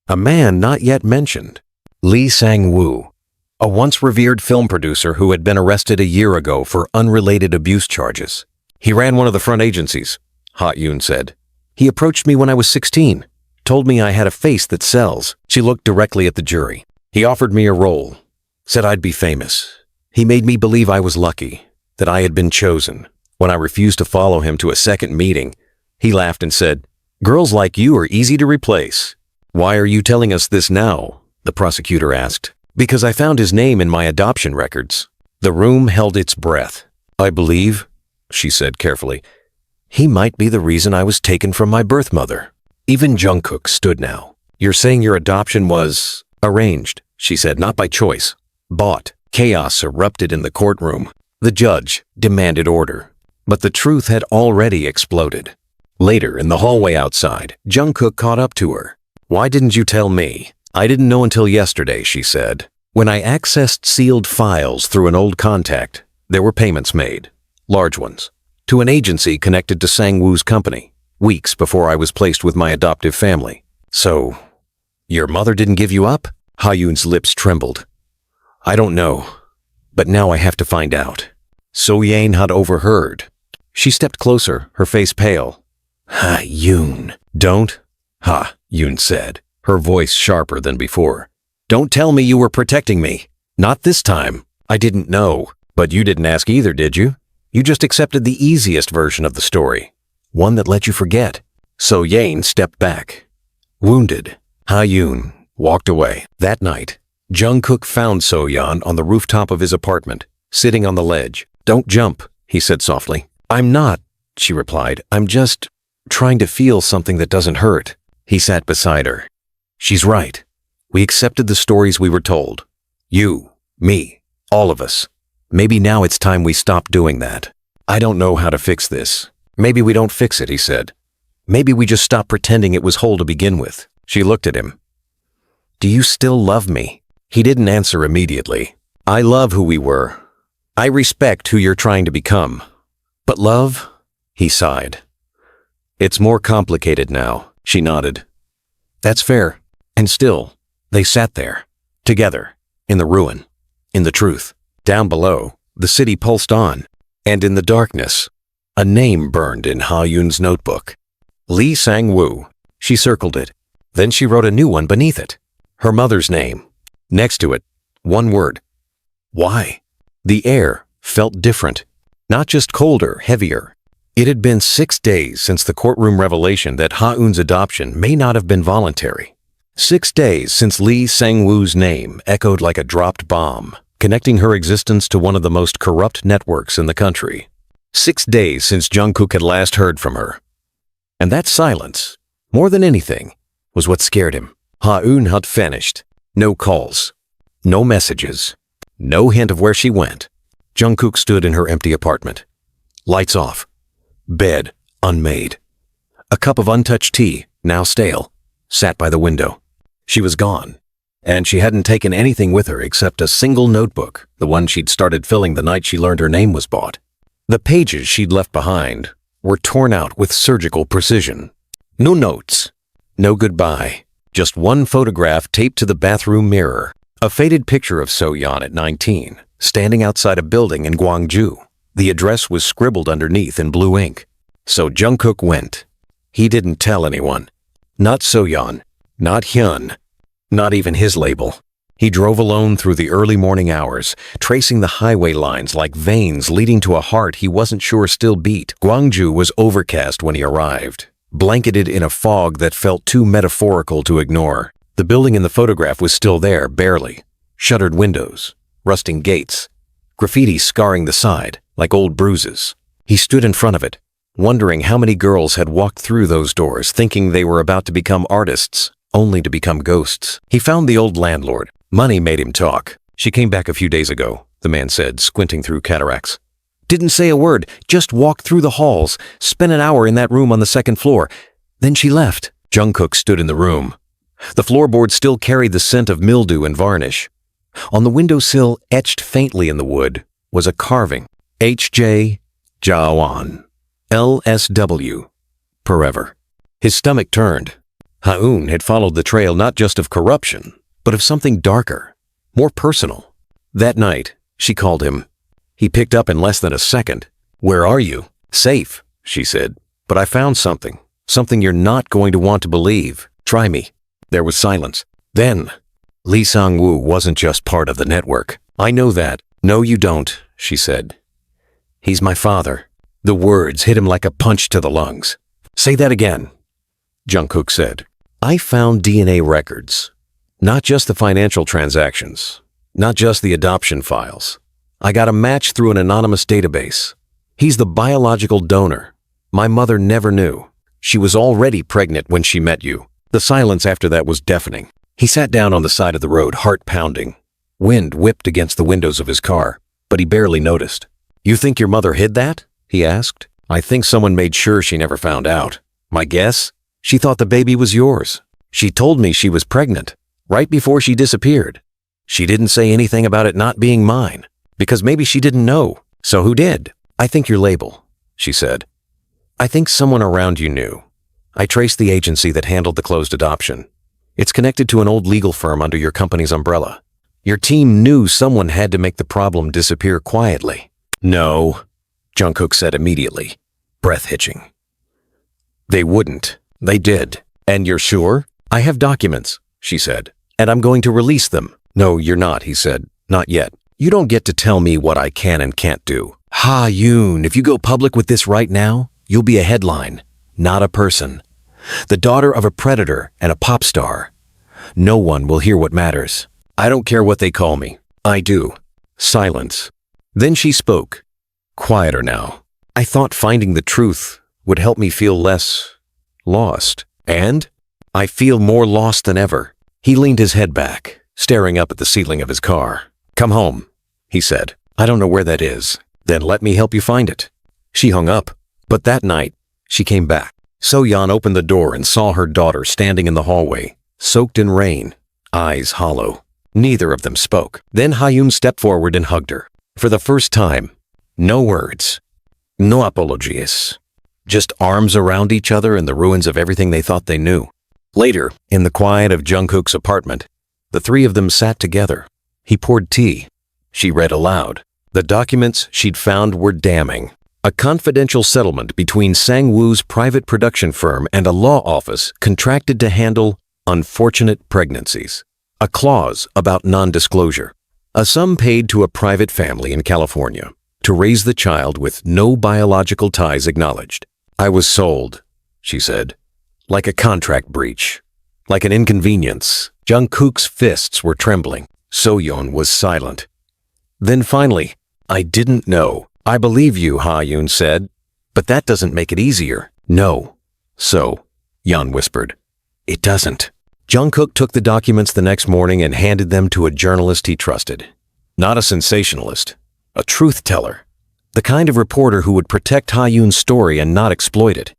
A: A man not yet mentioned. Lee Sang-woo, a once revered film producer who had been arrested a year ago for unrelated abuse charges. He ran one of the front agencies, Ha-yoon said. He approached me when I was 16, told me I had a face that sells. She looked directly at the jury. He offered me a role, said I'd be famous. He made me believe I was lucky, that I had been chosen. When I refused to follow him to a second meeting, he laughed and said, "Girls like you are easy to replace." Why are you telling us this now? The prosecutor asked. Because I found his name in my adoption records. The room held its breath. I believe, she said carefully, he might be the reason I was taken from my birth mother. Even Jungkook stood now. You're saying your adoption was arranged, she said, not by choice. Bought. Chaos erupted in the courtroom. The judge demanded order. But the truth had already exploded. Later, in the hallway outside, Jungkook caught up to her. Why didn't you tell me? I didn't know until yesterday, she said. When I accessed sealed files through an old contact, there were payments made, large ones, to an agency connected to Sang-woo's company, weeks before I was placed with my adoptive family. So, your mother didn't give you up? Ha-yoon's lips trembled. I don't know, but now I have to find out. So-yeon had overheard. She stepped closer, her face pale. Ha-yoon. Don't, Ha-yoon said, her voice sharper than before. Don't tell me you were protecting me. Not this time. I didn't know. But you didn't ask either, did you? You just accepted the easiest version of the story. One that let you forget. So-yeon stepped back. Wounded, Ha-yoon walked away. That night, Jungkook found So-yeon on the rooftop of his apartment, sitting on the ledge. Don't jump, he said softly. I'm not, she replied. I'm just trying to feel something that doesn't hurt. He sat beside her. She's right. We accepted the stories we were told. You, me, all of us. Maybe now it's time we stop doing that. I don't know how to fix this. Maybe we don't fix it, he said. Maybe we just stop pretending it was whole to begin with. She looked at him. Do you still love me? He didn't answer immediately. I love who we were. I respect who you're trying to become. But love? He sighed. It's more complicated now, she nodded. That's fair. And still, they sat there, together, in the ruin, in the truth. Down below, the city pulsed on, and in the darkness, a name burned in Ha-yoon's notebook. Lee Sang-woo. She circled it. Then she wrote a new one beneath it. Her mother's name. Next to it, one word. Why? The air felt different. Not just colder, heavier. It had been 6 days since the courtroom revelation that Ha-yoon's adoption may not have been voluntary. 6 days since Lee Sang-woo's name echoed like a dropped bomb, connecting her existence to one of the most corrupt networks in the country. 6 days since Jungkook had last heard from her. And that silence, more than anything, was what scared him. Ha-yoon had vanished. No calls. No messages. No hint of where she went. Jungkook stood in her empty apartment. Lights off. Bed unmade. A cup of untouched tea, now stale, sat by the window. She was gone. And she hadn't taken anything with her except a single notebook, the one she'd started filling the night she learned her name was bought. The pages she'd left behind were torn out with surgical precision. No notes, no goodbye, just one photograph taped to the bathroom mirror. A faded picture of So-yeon at 19, standing outside a building in Gwangju. The address was scribbled underneath in blue ink. So Jungkook went. He didn't tell anyone. Not So-yeon, not Hyun, not even his label. He drove alone through the early morning hours, tracing the highway lines like veins leading to a heart he wasn't sure still beat. Gwangju was overcast when he arrived, blanketed in a fog that felt too metaphorical to ignore. The building in the photograph was still there, barely. Shuttered windows, rusting gates, graffiti scarring the side like old bruises. He stood in front of it, wondering how many girls had walked through those doors thinking they were about to become artists, only to become ghosts. He found the old landlord. Money made him talk. She came back a few days ago, the man said, squinting through cataracts. Didn't say a word, just walked through the halls, spent an hour in that room on the second floor. Then she left. Jungkook stood in the room. The floorboard still carried the scent of mildew and varnish. On the windowsill, etched faintly in the wood, was a carving. H.J. Jawan. L.S.W. Forever. His stomach turned. Haeun had followed the trail not just of corruption, but of something darker, more personal. That night, she called him. He picked up in less than a second. Where are you? Safe, she said. But I found something. Something you're not going to want to believe. Try me. There was silence. Then, Lee Sang-woo wasn't just part of the network. I know that. No, you don't, she said. He's my father. The words hit him like a punch to the lungs. Say that again, Jungkook said. I found DNA records. Not just the financial transactions. Not just the adoption files. I got a match through an anonymous database. He's the biological donor. My mother never knew. She was already pregnant when she met you. The silence after that was deafening. He sat down on the side of the road, heart pounding. Wind whipped against the windows of his car, but he barely noticed. You think your mother hid that? He asked. I think someone made sure she never found out. My guess? She thought the baby was yours. She told me she was pregnant, right before she disappeared. She didn't say anything about it not being mine, because maybe she didn't know. So who did? I think your label, she said. I think someone around you knew. I traced the agency that handled the closed adoption. It's connected to an old legal firm under your company's umbrella. Your team knew someone had to make the problem disappear quietly. No, Jungkook said immediately, breath hitching. They wouldn't. They did. And you're sure? I have documents, she said, and I'm going to release them. No, you're not, he said. Not yet. You don't get to tell me what I can and can't do. Ha-yoon, if you go public with this right now, you'll be a headline, not a person. The daughter of a predator and a pop star. No one will hear what matters. I don't care what they call me. I do. Silence. Then she spoke. Quieter now. I thought finding the truth would help me feel less lost. And I feel more lost than ever. He leaned his head back, staring up at the ceiling of his car. Come home, he said. I don't know where that is. Then let me help you find it. She hung up. But that night, she came back. So-yeon opened the door and saw her daughter standing in the hallway, soaked in rain, eyes hollow. Neither of them spoke. Then Haeun stepped forward and hugged her. For the first time, no words, no apologies, just arms around each other in the ruins of everything they thought they knew. Later, in the quiet of Jungkook's apartment, the three of them sat together. He poured tea. She read aloud. The documents she'd found were damning. A confidential settlement between Sang-woo's private production firm and a law office contracted to handle unfortunate pregnancies. A clause about non-disclosure. A sum paid to a private family in California to raise the child with no biological ties acknowledged. I was sold, she said, like a contract breach, like an inconvenience. Jungkook's fists were trembling. So-yeon was silent. Then finally, I didn't know. I believe you, Ha-yoon said, but that doesn't make it easier. No. So, Yeon whispered. It doesn't. Jungkook took the documents the next morning and handed them to a journalist he trusted. Not a sensationalist, a truth teller. The kind of reporter who would protect Ha-yoon's story and not exploit it.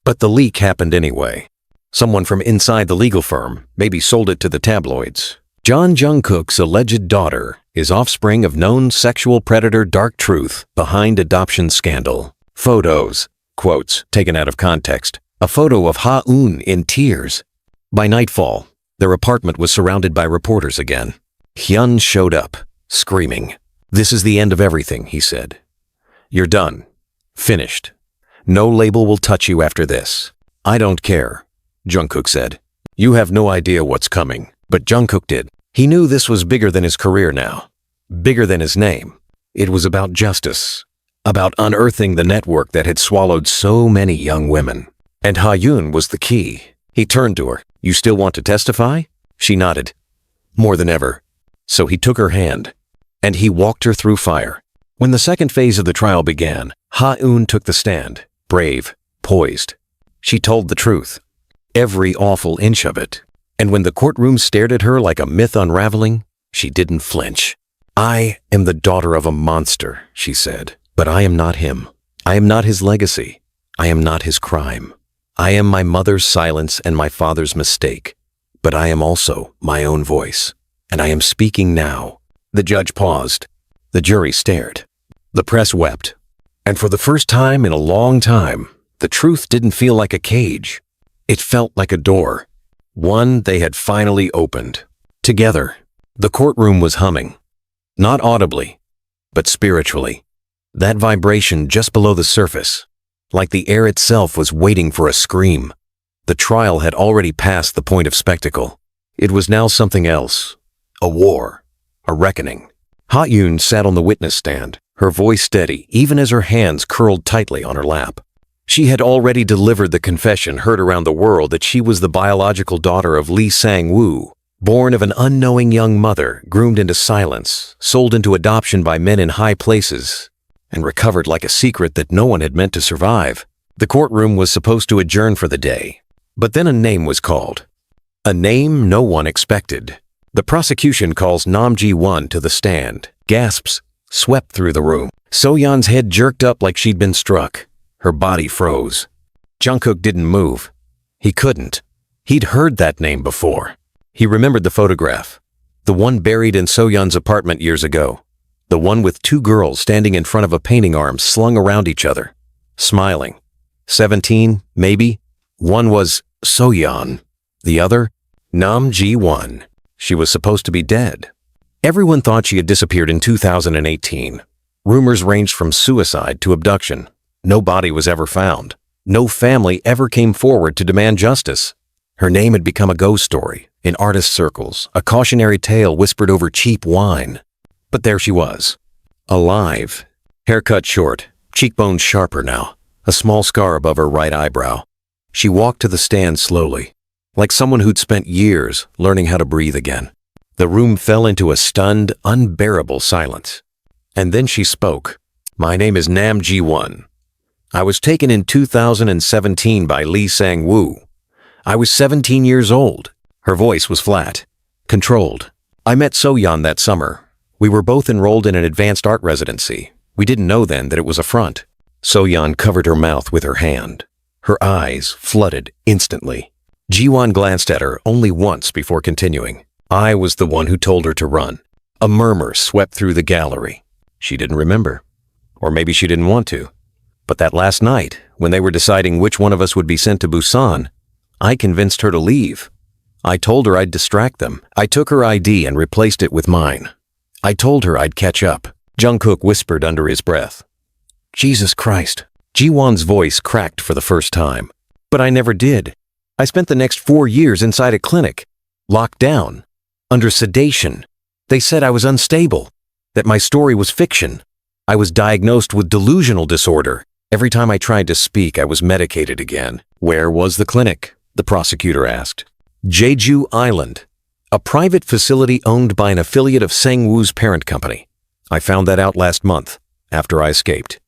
A: But the leak happened anyway. Someone from inside the legal firm maybe sold it to the tabloids. Jungkook's alleged daughter is offspring of known sexual predator Dark Truth behind adoption scandal. Photos, quotes taken out of context. A photo of Ha-eun in tears. By nightfall, their apartment was surrounded by reporters again. Hyun showed up, screaming. "This is the end of everything," he said. "You're done. Finished. No label will touch you after this." "I don't care," Jungkook said. "You have no idea what's coming." But Jungkook did. He knew this was bigger than his career now. Bigger than his name. It was about justice. About unearthing the network that had swallowed so many young women. And Ha-eun was the key. He turned to her. "You still want to testify?" She nodded. More than ever. So he took her hand. And he walked her through fire. When the second phase of the trial began, Ha-eun took the stand. Brave. Poised. She told the truth. Every awful inch of it. And when the courtroom stared at her like a myth unraveling, she didn't flinch. "I am the daughter of a monster," she said. "But I am not him. I am not his legacy. I am not his crime. I am my mother's silence and my father's mistake. But I am also my own voice. And I am speaking now." The judge paused. The jury stared. The press wept. And for the first time in a long time, the truth didn't feel like a cage. It felt like a door. One they had finally opened. Together, the courtroom was humming. Not audibly, but spiritually. That vibration just below the surface, like the air itself was waiting for a scream. The trial had already passed the point of spectacle. It was now something else. A war. A reckoning. Ha-eun sat on the witness stand, her voice steady even as her hands curled tightly on her lap. She had already delivered the confession heard around the world that she was the biological daughter of Lee Sang-woo, born of an unknowing young mother, groomed into silence, sold into adoption by men in high places, and recovered like a secret that no one had meant to survive. The courtroom was supposed to adjourn for the day, but then a name was called. A name no one expected. The prosecution calls Nam Ji-won to the stand. Gasps swept through the room. So-yeon's head jerked up like she'd been struck. Her body froze. Jungkook didn't move. He couldn't. He'd heard that name before. He remembered the photograph. The one buried in So-yeon's apartment years ago. The one with two girls standing in front of a painting arm slung around each other, smiling. 17, maybe. One was So-yeon. The other, Nam Ji-won. She was supposed to be dead. Everyone thought she had disappeared in 2018. Rumors ranged from suicide to abduction. No body was ever found. No family ever came forward to demand justice. Her name had become a ghost story in artist circles, a cautionary tale whispered over cheap wine. But there she was, alive, hair cut short, cheekbones sharper now, a small scar above her right eyebrow. She walked to the stand slowly, like someone who'd spent years learning how to breathe again. The room fell into a stunned, unbearable silence. And then she spoke. "My name is Nam Ji-won. I was taken in 2017 by Lee Sang-woo. I was 17 years old." Her voice was flat, controlled. "I met So-yeon that summer. We were both enrolled in an advanced art residency. We didn't know then that it was a front." So-yeon covered her mouth with her hand. Her eyes flooded instantly. Ji-won glanced at her only once before continuing. "I was the one who told her to run." A murmur swept through the gallery. She didn't remember. Or maybe she didn't want to. But that last night, when they were deciding which one of us would be sent to Busan, I convinced her to leave. I told her I'd distract them. I took her ID and replaced it with mine. I told her I'd catch up. Jungkook whispered under his breath. "Jesus Christ." Ji-won's voice cracked for the first time. "But I never did. I spent the next 4 years inside a clinic, locked down, under sedation. They said I was unstable, that my story was fiction. I was diagnosed with delusional disorder. Every time I tried to speak, I was medicated again." "Where was the clinic?" the prosecutor asked. "Jeju Island, a private facility owned by an affiliate of Sang-woo's parent company. I found that out last month, after I escaped."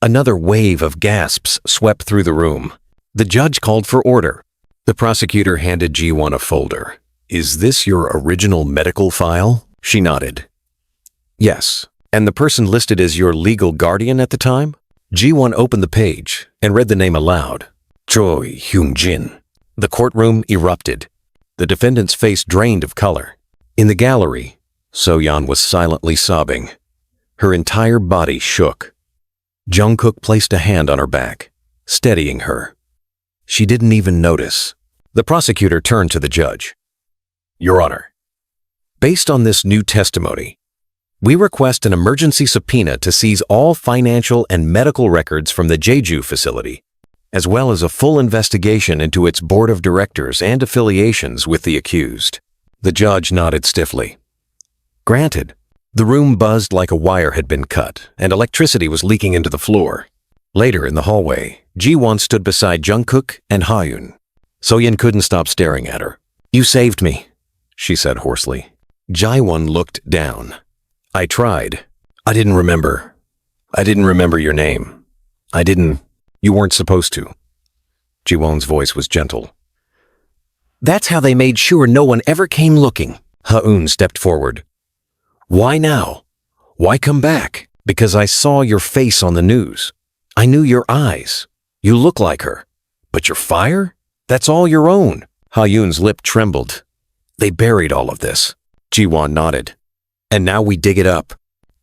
A: Another wave of gasps swept through the room. The judge called for order. The prosecutor handed Ji-won a folder. "Is this your original medical file?" She nodded. "Yes. And the person listed as your legal guardian at the time?" Ji-won opened the page and read the name aloud. Taehyung. The courtroom erupted. The defendant's face drained of color. In the gallery, Soyeon was silently sobbing. Her entire body shook. Jungkook placed a hand on her back, steadying her. She didn't even notice. The prosecutor turned to the judge. Your Honor, based on this new testimony, we request an emergency subpoena to seize all financial and medical records from the Jeju facility, as well as a full investigation into its board of directors and affiliations with the accused. The judge nodded stiffly. Granted. The room buzzed like a wire had been cut, and electricity was leaking into the floor. Later in the hallway, Jiwon stood beside Jungkook and Taehyung. Soyeon couldn't stop staring at her. You saved me, she said hoarsely. Jiwon looked down. I tried. I didn't remember. I didn't remember your name. You weren't supposed to. Jiwon's voice was gentle. That's how they made sure no one ever came looking. Taehyung stepped forward. Why now? Why come back? Because I saw your face on the news. I knew your eyes. You look like her. But your fire? That's all your own. Taehyung's lip trembled. They buried all of this. Jiwon nodded. And now we dig it up.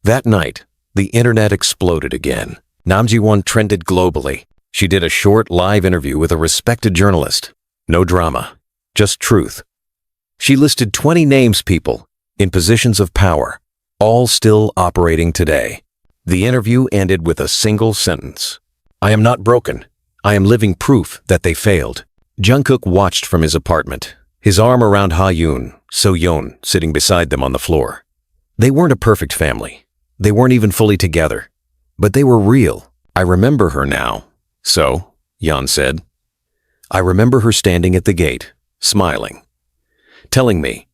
A: That night, the internet exploded again. Namjiwon trended globally. She did a short live interview with a respected journalist. No drama, just truth. She listed 20 names people in positions of power, all still operating today. The interview ended with a single sentence. I am not broken. I am living proof that they failed. Jungkook watched from his apartment, his arm around Taehyung, Soyeon sitting beside them on the floor. They weren't a perfect family. They weren't even fully together. But they were real. I remember her now. So, Yeon said. I remember her standing at the gate, smiling, telling me,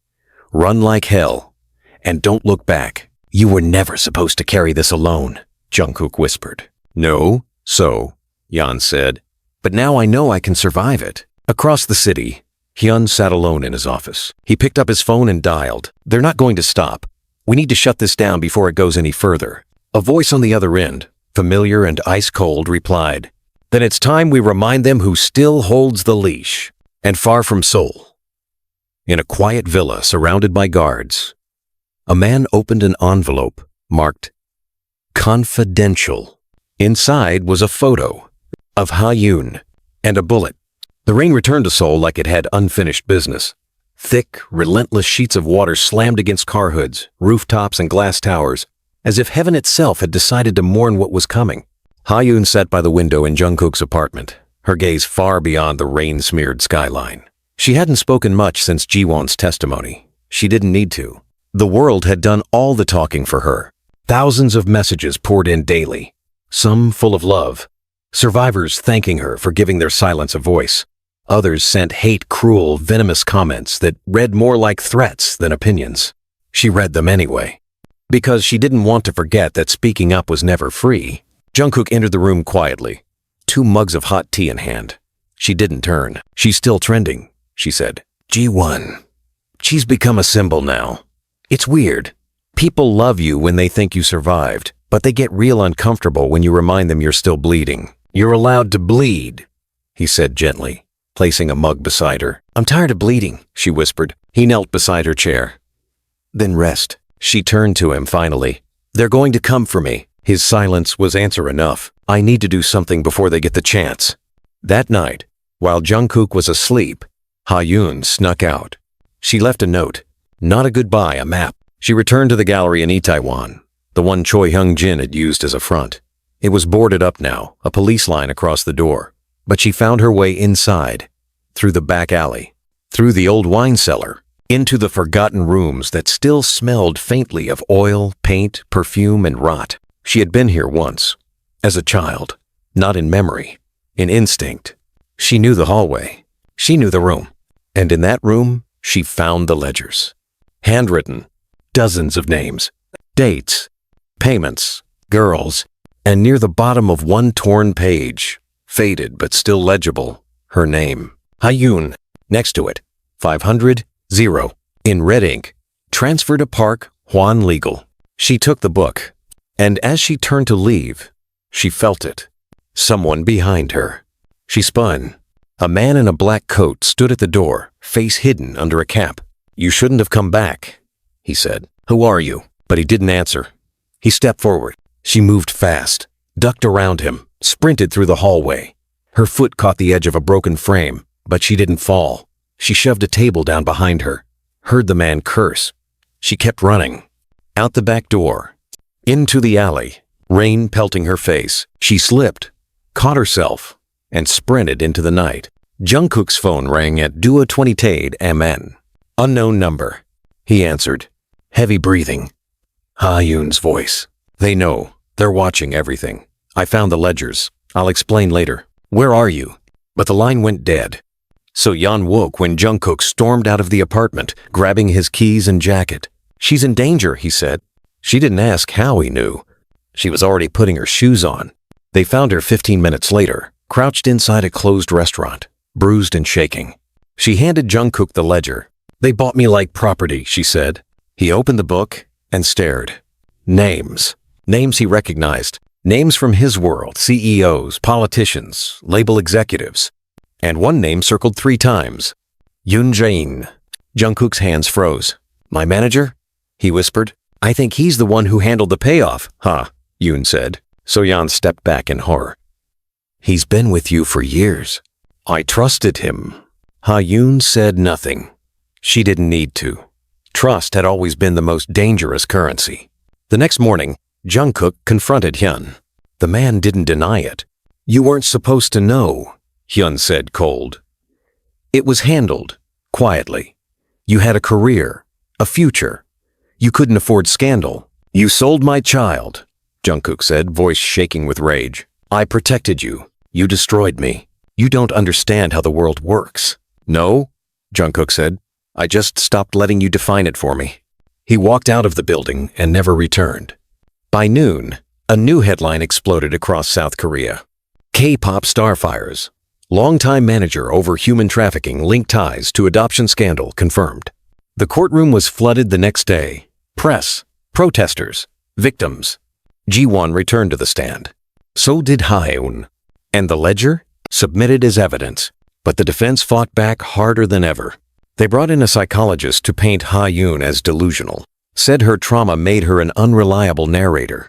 A: run like hell, and don't look back. You were never supposed to carry this alone, Jungkook whispered. No, so, Yeon said, but now I know I can survive it. Across the city, Hyun sat alone in his office. He picked up his phone and dialed. They're not going to stop. We need to shut this down before it goes any further. A voice on the other end, familiar and ice-cold, replied, Then it's time we remind them who still holds the leash. And far from Seoul, in a quiet villa surrounded by guards, a man opened an envelope marked Confidential. Inside was a photo of Taehyung and a bullet. The rain returned to Seoul like it had unfinished business. Thick, relentless sheets of water slammed against car hoods, rooftops, and glass towers, as if heaven itself had decided to mourn what was coming. Taehyung sat by the window in Jungkook's apartment, her gaze far beyond the rain-smeared skyline. She hadn't spoken much since Jiwon's testimony. She didn't need to. The world had done all the talking for her. Thousands of messages poured in daily, some full of love. Survivors thanking her for giving their silence a voice. Others sent hate, cruel, venomous comments that read more like threats than opinions. She read them anyway, because she didn't want to forget that speaking up was never free. Jungkook entered the room quietly, 2 mugs of hot tea in hand. She didn't turn. She's still trending, she said. G1. She's become a symbol now. It's weird. People love you when they think you survived, but they get real uncomfortable when you remind them you're still bleeding. You're allowed to bleed, he said gently, placing a mug beside her. I'm tired of bleeding, she whispered. He knelt beside her chair. Then rest. She turned to him finally. They're going to come for me. His silence was answer enough. I need to do something before they get the chance. That night, while Jungkook was asleep, Taehyung snuck out. She left a note. Not a goodbye, a map. She returned to the gallery in Itaewon, the one Choi Hyung-jin had used as a front. It was boarded up now, a police line across the door. But she found her way inside, through the back alley, through the old wine cellar, into the forgotten rooms that still smelled faintly of oil, paint, perfume, and rot. She had been here once, as a child, not in memory, in instinct. She knew the hallway. She knew the room. And in that room, she found the ledgers. Handwritten, dozens of names, dates, payments, girls, and near the bottom of one torn page, faded but still legible, her name. Taehyung. Next to it, 500, 0, in red ink, transfer to Park Hwan Legal. She took the book, and as she turned to leave, she felt it. Someone behind her. She spun. A man in a black coat stood at the door, face hidden under a cap. You shouldn't have come back, he said. "Who are you?" But he didn't answer. He stepped forward. She moved fast, ducked around him, sprinted through the hallway. Her foot caught the edge of a broken frame, but she didn't fall. She shoved a table down behind her, heard the man curse. She kept running. Out the back door, into the alley, rain pelting her face. She slipped, caught herself, and sprinted into the night. Jungkook's phone rang at 2:20 MN. Unknown number. He answered. Heavy breathing. Ha-yoon's voice. "They know. They're watching everything. I found the ledgers. I'll explain later. Where are you?" But the line went dead. So Jeon woke when Jungkook stormed out of the apartment, grabbing his keys and jacket. "She's in danger," he said. She didn't ask how he knew. She was already putting her shoes on. They found her 15 minutes later, crouched inside a closed restaurant, bruised and shaking. She handed Jungkook the ledger. "They bought me like property," she said. He opened the book and stared. Names. Names he recognized. Names from his world, CEOs, politicians, label executives. And one name circled 3 times. Yoon Jae-in. Jungkook's hands froze. "My manager?" he whispered. "I think he's the one who handled the payoff." "Huh," Yoon said. So Jeon stepped back in horror. "He's been with you for years. I trusted him." Ha-yoon said nothing. She didn't need to. Trust had always been the most dangerous currency. The next morning, Jungkook confronted Hyun. The man didn't deny it. "You weren't supposed to know," Hyun said cold. "It was handled, quietly. You had a career, a future. You couldn't afford scandal. You sold my child," Jungkook said, voice shaking with rage. "I protected you. You destroyed me. You don't understand how the world works." "No," Jungkook said. "I just stopped letting you define it for me." He walked out of the building and never returned. By noon, a new headline exploded across South Korea. K-pop star fires. Longtime manager over human trafficking linked ties to adoption scandal confirmed. The courtroom was flooded the next day. Press, protesters, victims. Jiwon returned to the stand. So did Taehyung. And the ledger? Submitted as evidence. But the defense fought back harder than ever. They brought in a psychologist to paint Ha-yoon as delusional, said her trauma made her an unreliable narrator.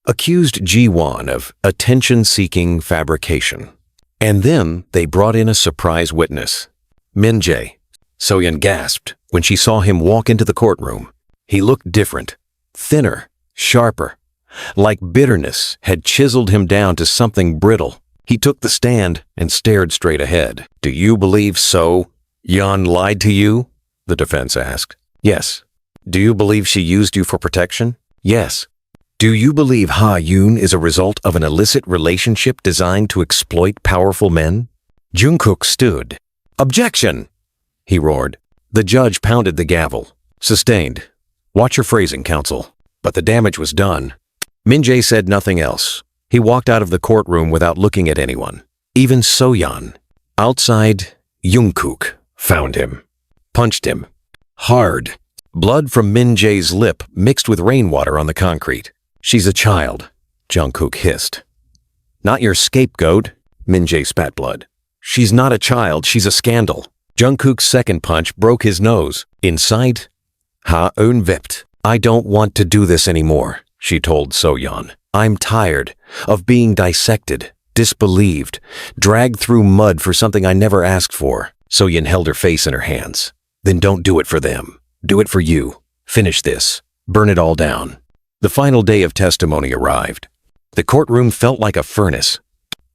A: Accused Jiwon of attention-seeking fabrication. And then they brought in a surprise witness, Min-jae. Soyeon gasped when she saw him walk into the courtroom. He looked different, thinner, sharper, like bitterness had chiseled him down to something brittle. He took the stand and stared straight ahead. "Do you believe so? Jeon lied to you?" the defense asked. "Yes." "Do you believe she used you for protection?" "Yes." "Do you believe Ha-yoon is a result of an illicit relationship designed to exploit powerful men?" Jungkook stood. "Objection!" he roared. The judge pounded the gavel. "Sustained. Watch your phrasing, counsel." But the damage was done. Min-jae said nothing else. He walked out of the courtroom without looking at anyone. Even Soyeon. Outside, Jungkook found him. Punched him. Hard. Blood from Min-jae's lip mixed with rainwater on the concrete. "She's a child," Jungkook hissed. "Not your scapegoat," Min-jae spat blood. "She's not a child, she's a scandal." Jungkook's second punch broke his nose. In sight, Ha-eun vipped. "I don't want to do this anymore," she told Soyeon. "I'm tired of being dissected, disbelieved, dragged through mud for something I never asked for." Soyeon held her face in her hands. "Then don't do it for them. Do it for you. Finish this. Burn it all down." The final day of testimony arrived. The courtroom felt like a furnace.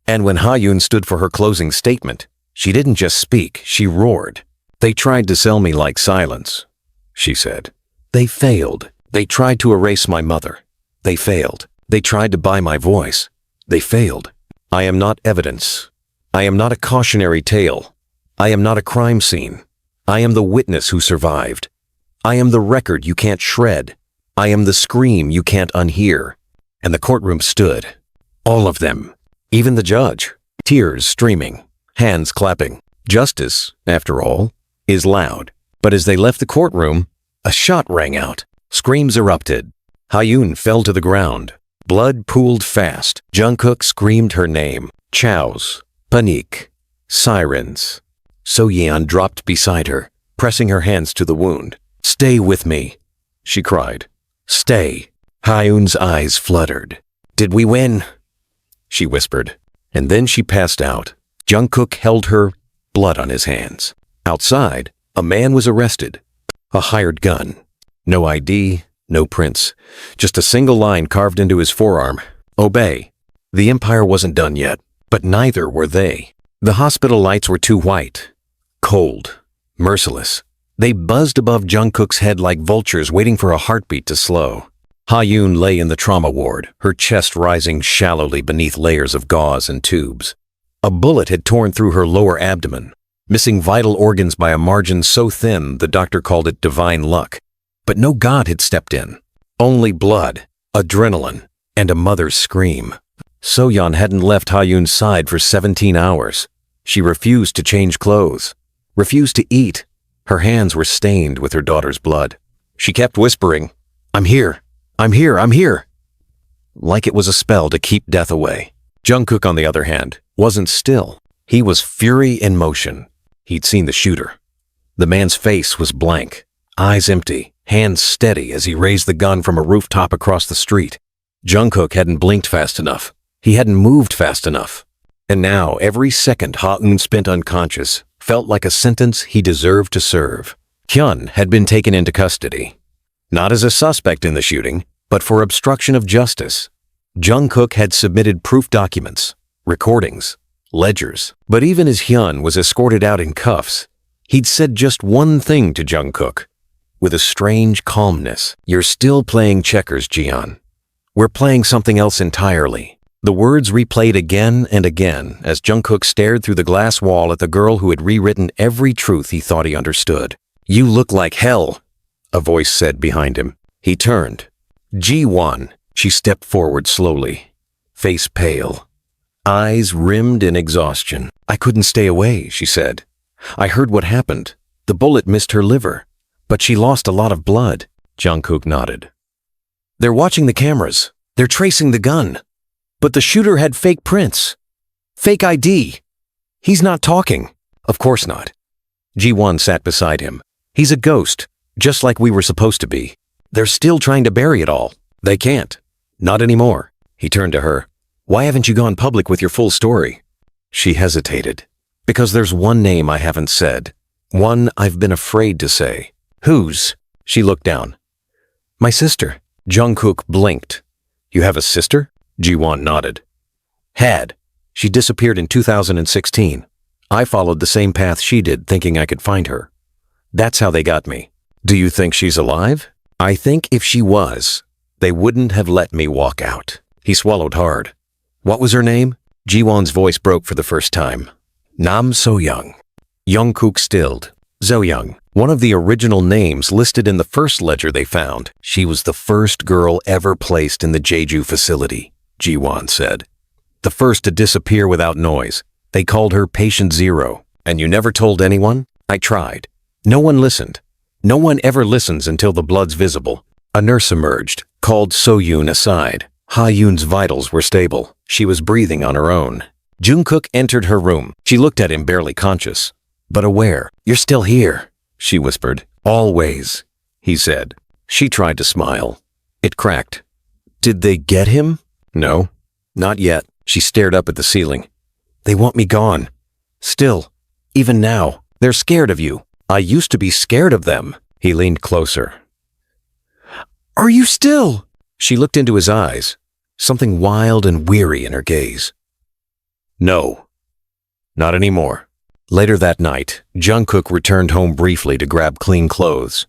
A: And when Ha-yoon stood for her closing statement, she didn't just speak, she roared. "They tried to sell me like silence," she said. "They failed. They tried to erase my mother. They failed. They tried to buy my voice. They failed. I am not evidence. I am not a cautionary tale. I am not a crime scene. I am the witness who survived. I am the record you can't shred. I am the scream you can't unhear." And the courtroom stood. All of them. Even the judge. Tears streaming. Hands clapping. Justice, after all, is loud. But as they left the courtroom, a shot rang out. Screams erupted. Ha-yoon fell to the ground. Blood pooled fast. Jungkook screamed her name. Chows. Panique. Sirens. Soyeon dropped beside her, pressing her hands to the wound. "Stay with me," she cried. Stay. Taehyung's eyes fluttered. Did we win? She whispered. And then she passed out. Jungkook held her, blood on his hands. Outside, a man was arrested. A hired gun. No ID, no prints. Just a single line carved into his forearm. Obey. The empire wasn't done yet, but neither were they. The hospital lights were too white. Cold. Merciless. They buzzed above Jungkook's head like vultures waiting for a heartbeat to slow. Taehyung lay in the trauma ward, her chest rising shallowly beneath layers of gauze and tubes. A bullet had torn through her lower abdomen, missing vital organs by a margin so thin the doctor called it divine luck. But no god had stepped in. Only blood, adrenaline, and a mother's scream. Soyeon hadn't left Taehyung's side for 17 hours. She refused to change clothes, refused to eat. Her hands were stained with her daughter's blood. She kept whispering, I'm here. I'm here, I'm here. Like it was a spell to keep death away. Jungkook, on the other hand, wasn't still. He was fury in motion. He'd seen the shooter. The man's face was blank, eyes empty, hands steady as he raised the gun from a rooftop across the street. Jungkook hadn't blinked fast enough. He hadn't moved fast enough. And now, every second Taehyung spent unconscious felt like a sentence he deserved to serve. Jeon had been taken into custody. Not as a suspect in the shooting, but for obstruction of justice. Jungkook had submitted proof documents, recordings, ledgers. But even as Jeon was escorted out in cuffs, he'd said just one thing to Jungkook, with a strange calmness. You're still playing checkers, Jeon. We're playing something else entirely. The words replayed again and again as Jungkook stared through the glass wall at the girl who had rewritten every truth he thought he understood. You look like hell, a voice said behind him. He turned. Ji-won. She stepped forward slowly, face pale, eyes rimmed in exhaustion. I couldn't stay away, she said. I heard what happened. The bullet missed her liver, but she lost a lot of blood. Jungkook nodded. They're watching the cameras. They're tracing the gun. But the shooter had fake prints. Fake ID. He's not talking. Of course not. Ji-won sat beside him. He's a ghost, just like we were supposed to be. They're still trying to bury it all. They can't. Not anymore. He turned to her. Why haven't you gone public with your full story? She hesitated. Because there's one name I haven't said. One I've been afraid to say. Whose? She looked down. My sister. Jungkook blinked. You have a sister? Ji-won nodded. Had. She disappeared in 2016. I followed the same path she did, thinking I could find her. That's how they got me. Do you think she's alive? I think if she was, they wouldn't have let me walk out. He swallowed hard. What was her name? Ji-won's voice broke for the first time. Nam So-young. Jungkook stilled. So-young, one of the original names listed in the first ledger they found. She was the first girl ever placed in the Jeju facility, Ji-won said. The first to disappear without noise. They called her Patient Zero. And you never told anyone? I tried. No one listened. No one ever listens until the blood's visible. A nurse emerged, called So-yoon aside. Ha-yoon's vitals were stable. She was breathing on her own. Jungkook entered her room. She looked at him, barely conscious, but aware. You're still here, she whispered. Always, he said. She tried to smile. It cracked. Did they get him? No, not yet. She stared up at the ceiling. They want me gone. Still, even now, they're scared of you. I used to be scared of them. He leaned closer. Are you still? She looked into his eyes, something wild and weary in her gaze. No, not anymore. Later that night, Jungkook returned home briefly to grab clean clothes.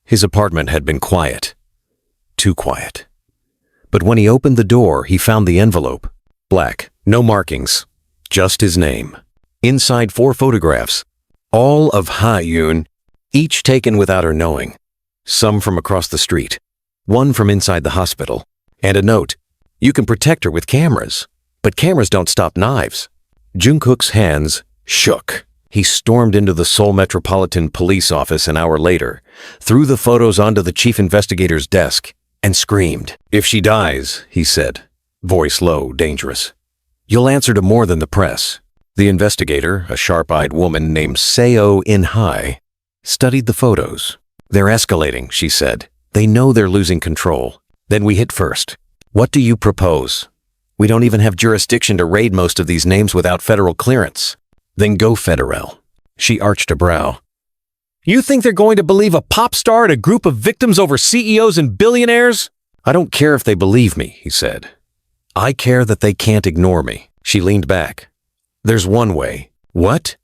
A: His apartment had been quiet. Too quiet. But when he opened the door, he found the envelope. Black, no markings, just his name. Inside 4 photographs, all of Ha-yoon, each taken without her knowing. Some from across the street, one from inside the hospital, and a note. You can protect her with cameras, but cameras don't stop knives. Jungkook's hands shook. He stormed into the Seoul Metropolitan Police office an hour later, threw the photos onto the chief investigator's desk, and screamed. If she dies, he said, voice low, dangerous, you'll answer to more than the press. The investigator, a sharp-eyed woman named Seo In-hai, studied the photos. They're escalating, she said. They know they're losing control. Then we hit first. What do you propose? We don't even have jurisdiction to raid most of these names without federal clearance. Then go federal. She arched a brow. You think they're going to believe a pop star and a group of victims over CEOs and billionaires? I don't care if they believe me, he said. I care that they can't ignore me. She leaned back. There's one way. What?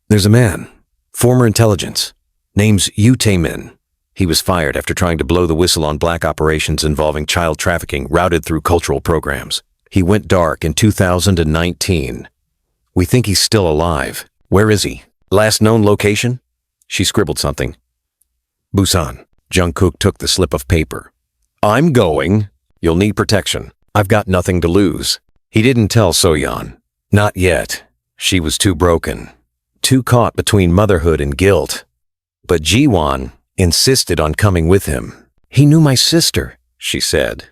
A: There's a man. Former intelligence. Name's Jimin. He was fired after trying to blow the whistle on black operations involving child trafficking routed through cultural programs. He went dark in 2019. We think he's still alive. Where is he? Last known location? She scribbled something. Busan. Jungkook took the slip of paper. I'm going. You'll need protection. I've got nothing to lose. He didn't tell Soyeon. Not yet. She was too broken. Too caught between motherhood and guilt. But Jiwon insisted on coming with him. He knew my sister, she said.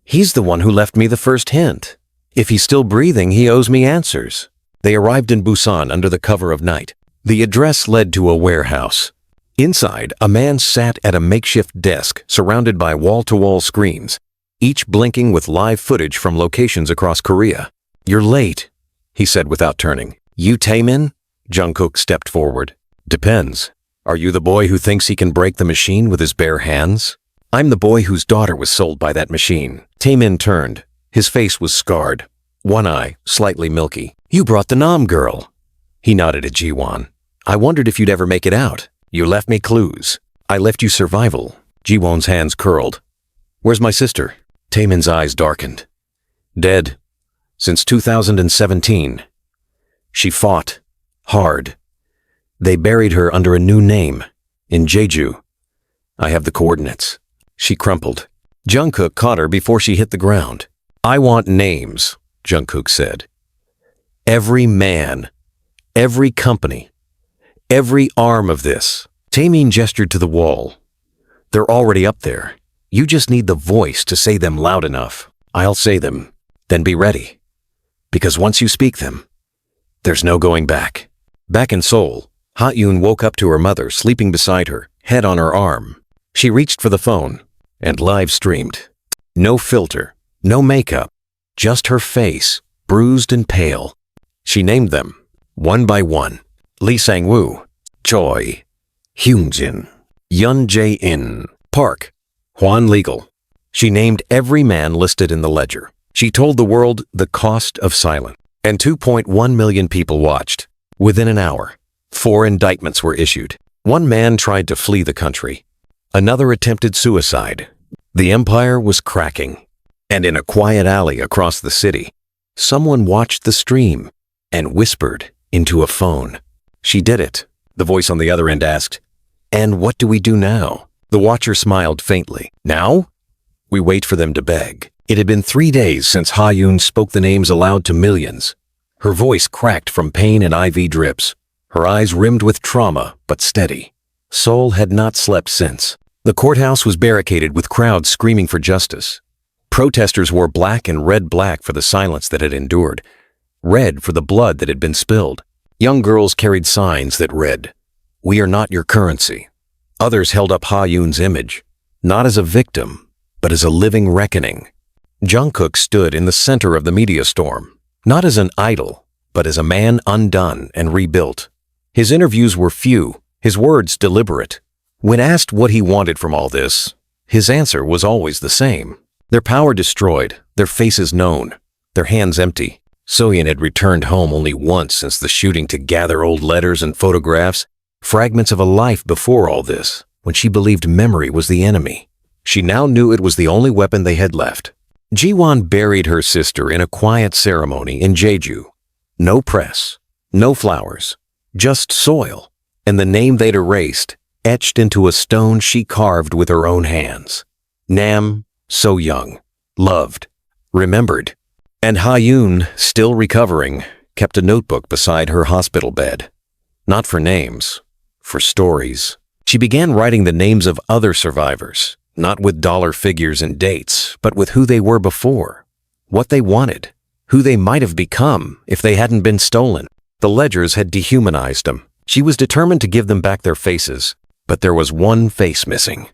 A: He's the one who left me the first hint. If he's still breathing, he owes me answers. They arrived in Busan under the cover of night. The address led to a warehouse. Inside, a man sat at a makeshift desk surrounded by wall-to-wall screens, each blinking with live footage from locations across Korea. You're late, he said without turning. You Taemin? Jungkook stepped forward. Depends. Are you the boy who thinks he can break the machine with his bare hands? I'm the boy whose daughter was sold by that machine. Taemin turned. His face was scarred. One eye, slightly milky. You brought the Nam girl. He nodded at Jiwon. I wondered if you'd ever make it out. You left me clues. I left you survival. Jiwon's hands curled. Where's my sister? Taemin's eyes darkened. Dead. Since 2017. She fought. Hard. They buried her under a new name. In Jeju. I have the coordinates. She crumpled. Jungkook caught her before she hit the ground. I want names, Jungkook said. Every man. Every company. Every arm of this. Taemin gestured to the wall. They're already up there. You just need the voice to say them loud enough. I'll say them. Then be ready. Because once you speak them, there's no going back. Back in Seoul, Ha-yoon woke up to her mother sleeping beside her, head on her arm. She reached for the phone and live streamed. No filter, no makeup, just her face, bruised and pale. She named them, one by one. Lee Sang-woo, Choi, Hyunjin, Yun Jae-in, Park, Hwan Legal. She named every man listed in the ledger. She told the world the cost of silence. And 2.1 million people watched. Within an hour, 4 indictments were issued. One man tried to flee the country. Another attempted suicide. The empire was cracking. And in a quiet alley across the city, someone watched the stream and whispered into a phone. She did it. The voice on the other end asked, And what do we do now? The watcher smiled faintly. Now? We wait for them to beg. It had been 3 days since Ha-yoon spoke the names aloud to millions. Her voice cracked from pain and IV drips. Her eyes rimmed with trauma, but steady. Seoul had not slept since. The courthouse was barricaded with crowds screaming for justice. Protesters wore black and red-black for the silence that had endured, red for the blood that had been spilled. Young girls carried signs that read, We are not your currency. Others held up Ha-yoon's image, not as a victim, but as a living reckoning. Jungkook stood in the center of the media storm, not as an idol, but as a man undone and rebuilt. His interviews were few, his words deliberate. When asked what he wanted from all this, his answer was always the same. Their power destroyed, their faces known, their hands empty. Soyeon had returned home only once since the shooting to gather old letters and photographs, fragments of a life before all this, when she believed memory was the enemy. She now knew it was the only weapon they had left. Jiwon buried her sister in a quiet ceremony in Jeju. No press, no flowers, just soil, and the name they'd erased, etched into a stone she carved with her own hands. Nam, so young, loved, remembered. And Ha-yoon, still recovering, kept a notebook beside her hospital bed. Not for names, for stories. She began writing the names of other survivors, not with dollar figures and dates, but with who they were before, what they wanted, who they might have become if they hadn't been stolen. The ledgers had dehumanized them. She was determined to give them back their faces, but there was one face missing.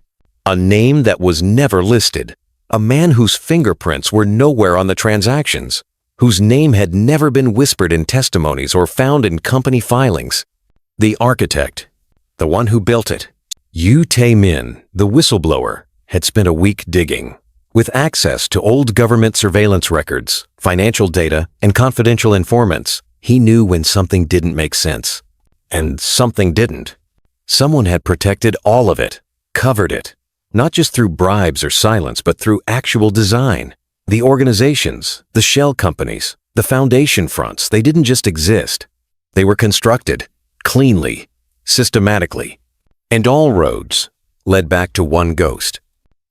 A: A name that was never listed. A man whose fingerprints were nowhere on the transactions. Whose name had never been whispered in testimonies or found in company filings. The architect. The one who built it. Taehyung, the whistleblower, had spent a week digging. With access to old government surveillance records, financial data, and confidential informants, he knew when something didn't make sense. And something didn't. Someone had protected all of it, covered it, not just through bribes or silence, but through actual design. The organizations, the shell companies, the foundation fronts, they didn't just exist. They were constructed, cleanly, systematically. And all roads led back to one ghost.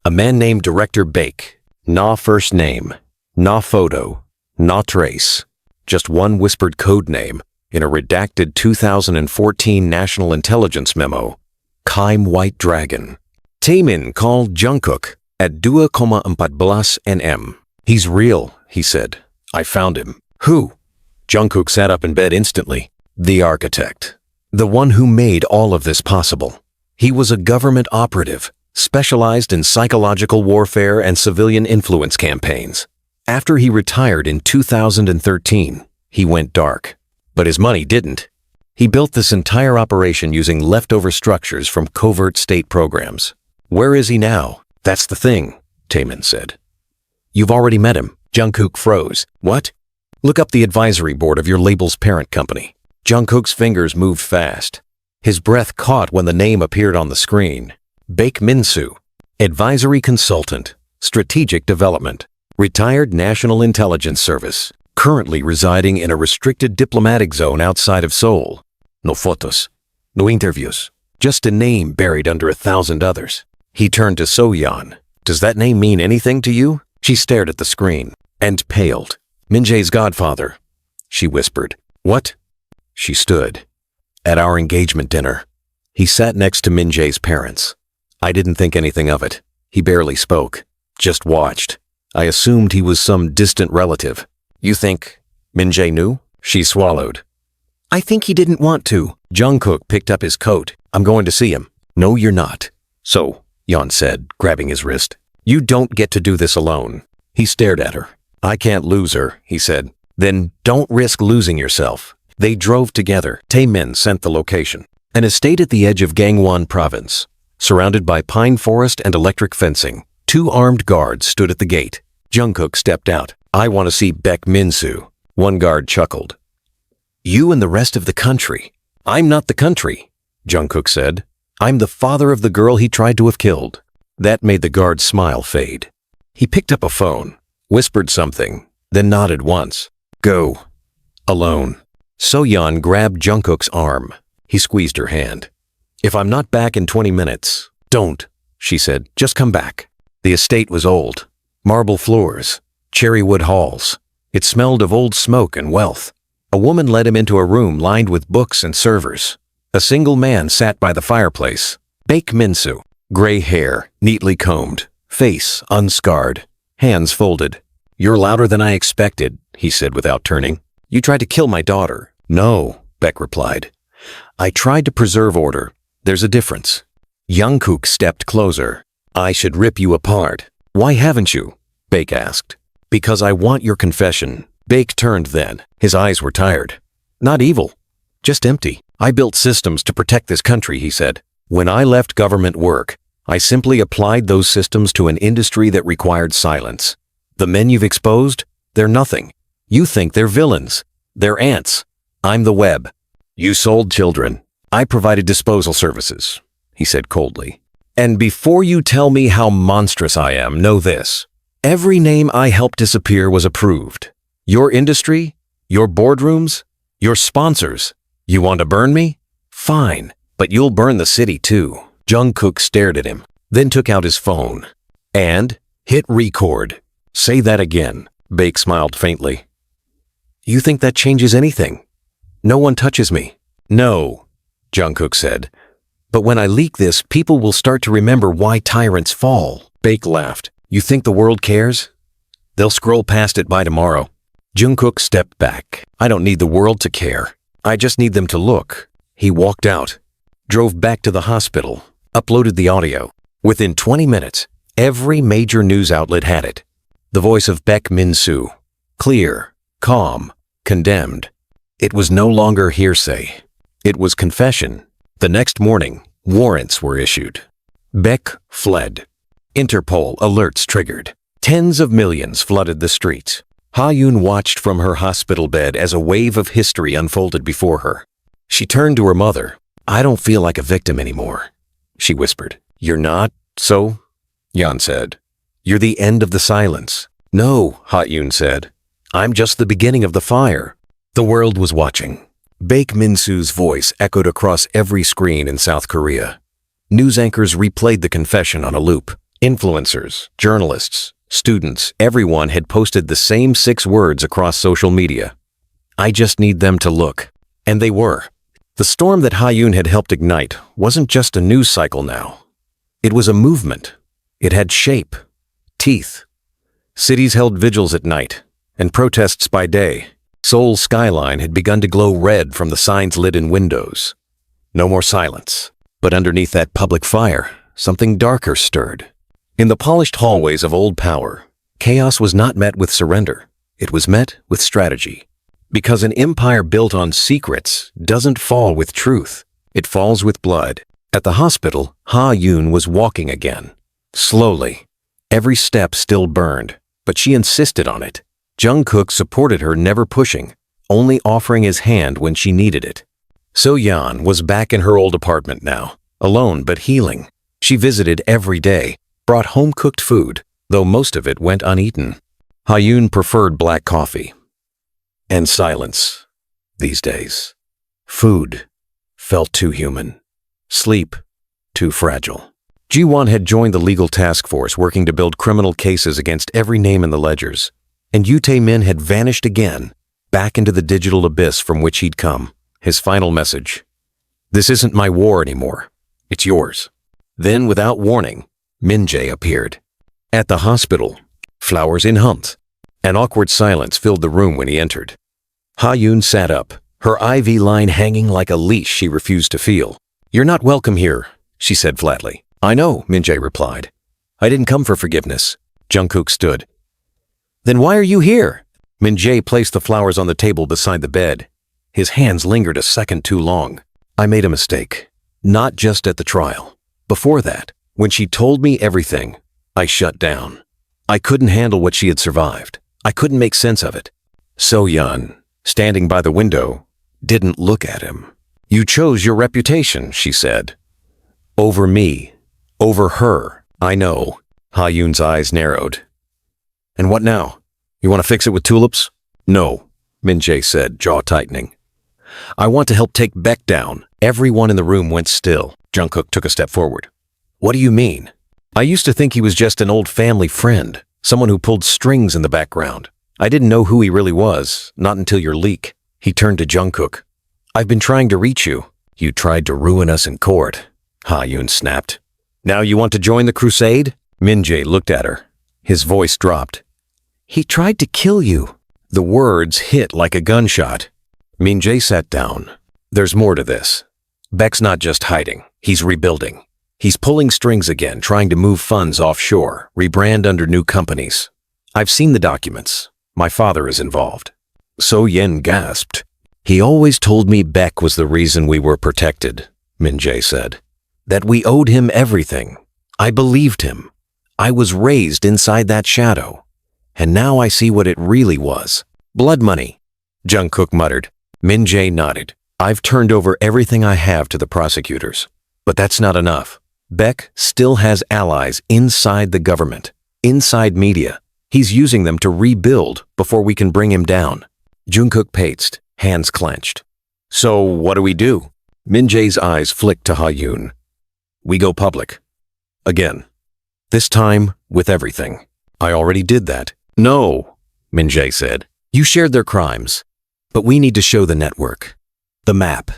A: A man named Director Baek. Na first name, na photo, na trace. Just one whispered code name in a redacted 2014 National Intelligence memo. Kaim White Dragon. Taehyung called Jungkook at 2,14 nm. He's real, he said. I found him. Who? Jungkook sat up in bed instantly. The architect. The one who made all of this possible. He was a government operative, specialized in psychological warfare and civilian influence campaigns. After he retired in 2013, he went dark. But his money didn't. He built this entire operation using leftover structures from covert state programs. Where is he now? That's the thing, Taehyung said. You've already met him. Jungkook froze. What? Look up the advisory board of your label's parent company. Jungkook's fingers moved fast. His breath caught when the name appeared on the screen. Baek Min-soo, advisory consultant, strategic development, retired National Intelligence Service, currently residing in a restricted diplomatic zone outside of Seoul. No photos, no interviews, just a name buried under 1,000 others. He turned to So-yeon. Does that name mean anything to you? She stared at the screen and paled. Min-jae's godfather, she whispered. What? She stood. At our engagement dinner. He sat next to Min-jae's parents. I didn't think anything of it. He barely spoke, just watched. I assumed he was some distant relative. You think Min-jae knew? She swallowed. I think he didn't want to. Jungkook picked up his coat. I'm going to see him. No, you're not. So, Yeon said, grabbing his wrist. You don't get to do this alone. He stared at her. I can't lose her, he said. Then don't risk losing yourself. They drove together. Taehyung sent the location. An estate at the edge of Gangwon province. Surrounded by pine forest and electric fencing. 2 armed guards stood at the gate. Jungkook stepped out. I want to see Baek Min-soo. One guard chuckled. You and the rest of the country. I'm not the country, Jungkook said. I'm the father of the girl he tried to have killed. That made the guard's smile fade. He picked up a phone, whispered something, then nodded once. Go. Alone. So-yeon grabbed Jungkook's arm. He squeezed her hand. If I'm not back in 20 minutes, don't, she said. Just come back. The estate was old. Marble floors, cherry wood halls. It smelled of old smoke and wealth. A woman led him into a room lined with books and servers. A single man sat by the fireplace. Baek Min-soo. Gray hair, neatly combed. Face unscarred. Hands folded. You're louder than I expected, he said without turning. You tried to kill my daughter. No, Baek replied. I tried to preserve order. There's a difference. Jungkook stepped closer. I should rip you apart. Why haven't you? Baek asked. Because I want your confession. Baek turned then. His eyes were tired. Not evil. Just empty. I built systems to protect this country, he said. When I left government work, I simply applied those systems to an industry that required silence. The men you've exposed, they're nothing. You think they're villains. They're ants. I'm the web. You sold children. I provided disposal services, he said coldly. And before you tell me how monstrous I am, know this. Every name I helped disappear was approved. Your industry, your boardrooms, your sponsors. You want to burn me? Fine, but you'll burn the city too. Jungkook stared at him, then took out his phone. And hit record. Say that again. Baek smiled faintly. You think that changes anything? No one touches me. No, Jungkook said. But when I leak this, people will start to remember why tyrants fall. Baek laughed. You think the world cares? They'll scroll past it by tomorrow. Jungkook stepped back. I don't need the world to care. I just need them to look. He walked out, drove back to the hospital, uploaded the audio. Within 20 minutes, every major news outlet had it. The voice of Baek Min-soo. Clear, calm, condemned. It was no longer hearsay. It was confession. The next morning, warrants were issued. Baek fled. Interpol alerts triggered. Tens of millions flooded the streets. Ha-yoon watched from her hospital bed as a wave of history unfolded before her. She turned to her mother. "I don't feel like a victim anymore," she whispered. "You're not, so?" Yeon said. "You're the end of the silence." "No," Ha-yoon said. "I'm just the beginning of the fire." The world was watching. Baek Min-soo's voice echoed across every screen in South Korea. News anchors replayed the confession on a loop. Influencers, journalists, students, everyone had posted the same 6 words across social media. "I just need them to look." And they were. The storm that Ha-yoon had helped ignite wasn't just a news cycle now. It was a movement. It had shape, teeth. Cities held vigils at night, and protests by day. Seoul's skyline had begun to glow red from the signs lit in windows. No more silence. But underneath that public fire, something darker stirred. In the polished hallways of old power, chaos was not met with surrender. It was met with strategy. Because an empire built on secrets doesn't fall with truth. It falls with blood. At the hospital, Ha-yoon was walking again. Slowly. Every step still burned, but she insisted on it. Jungkook supported her, never pushing, only offering his hand when she needed it. So Yeon was back in her old apartment now, alone but healing. She visited every day, brought home-cooked food, though most of it went uneaten. Ha-yoon preferred black coffee. And silence, these days. Food felt too human. Sleep, too fragile. Jiwon had joined the legal task force working to build criminal cases against every name in the ledgers. And Min had vanished again, back into the digital abyss from which he'd come. His final message: "This isn't my war anymore. It's yours." Then, without warning, Min-jae appeared. At the hospital, flowers in humps. An awkward silence filled the room when he entered. Ha-yoon sat up, her IV line hanging like a leash she refused to feel. "You're not welcome here," she said flatly. "I know," Min-jae replied. "I didn't come for forgiveness." Jungkook stood. "Then why are you here?" Min-jae placed the flowers on the table beside the bed. His hands lingered a second too long. "I made a mistake. Not just at the trial. Before that, when she told me everything, I shut down. I couldn't handle what she had survived. I couldn't make sense of it." So Yeon, standing by the window, didn't look at him. "You chose your reputation," she said. "Over me. Over her. I know." Ha-yoon's eyes narrowed. "And what now? You want to fix it with tulips?" "No," Min-jae said, jaw tightening. "I want to help take Baek down." Everyone in the room went still. Jungkook took a step forward. "What do you mean? I used to think he was just an old family friend, someone who pulled strings in the background. I didn't know who he really was, not until your leak." He turned to Jungkook. "I've been trying to reach you." "You tried to ruin us in court," Ha-yoon snapped. "Now you want to join the crusade?" Min-jae looked at her. His voice dropped. "He tried to kill you." The words hit like a gunshot. Min-jae sat down. "There's more to this. Baek's not just hiding. He's rebuilding. He's pulling strings again, trying to move funds offshore, rebrand under new companies. I've seen the documents. My father is involved." So Yen gasped. "He always told me Baek was the reason we were protected," Min-jae said. "That we owed him everything. I believed him. I was raised inside that shadow. And now I see what it really was. Blood money." Jungkook muttered. Min-jae nodded. "I've turned over everything I have to the prosecutors. But that's not enough. Baek still has allies inside the government, inside media. He's using them to rebuild before we can bring him down." Jungkook paced, hands clenched. "So what do we do?" Min-jae's eyes flicked to Ha-yoon. "We go public. Again. This time with everything." "I already did that." "No," Min-jae said. "You shared their crimes. But we need to show the network. The map.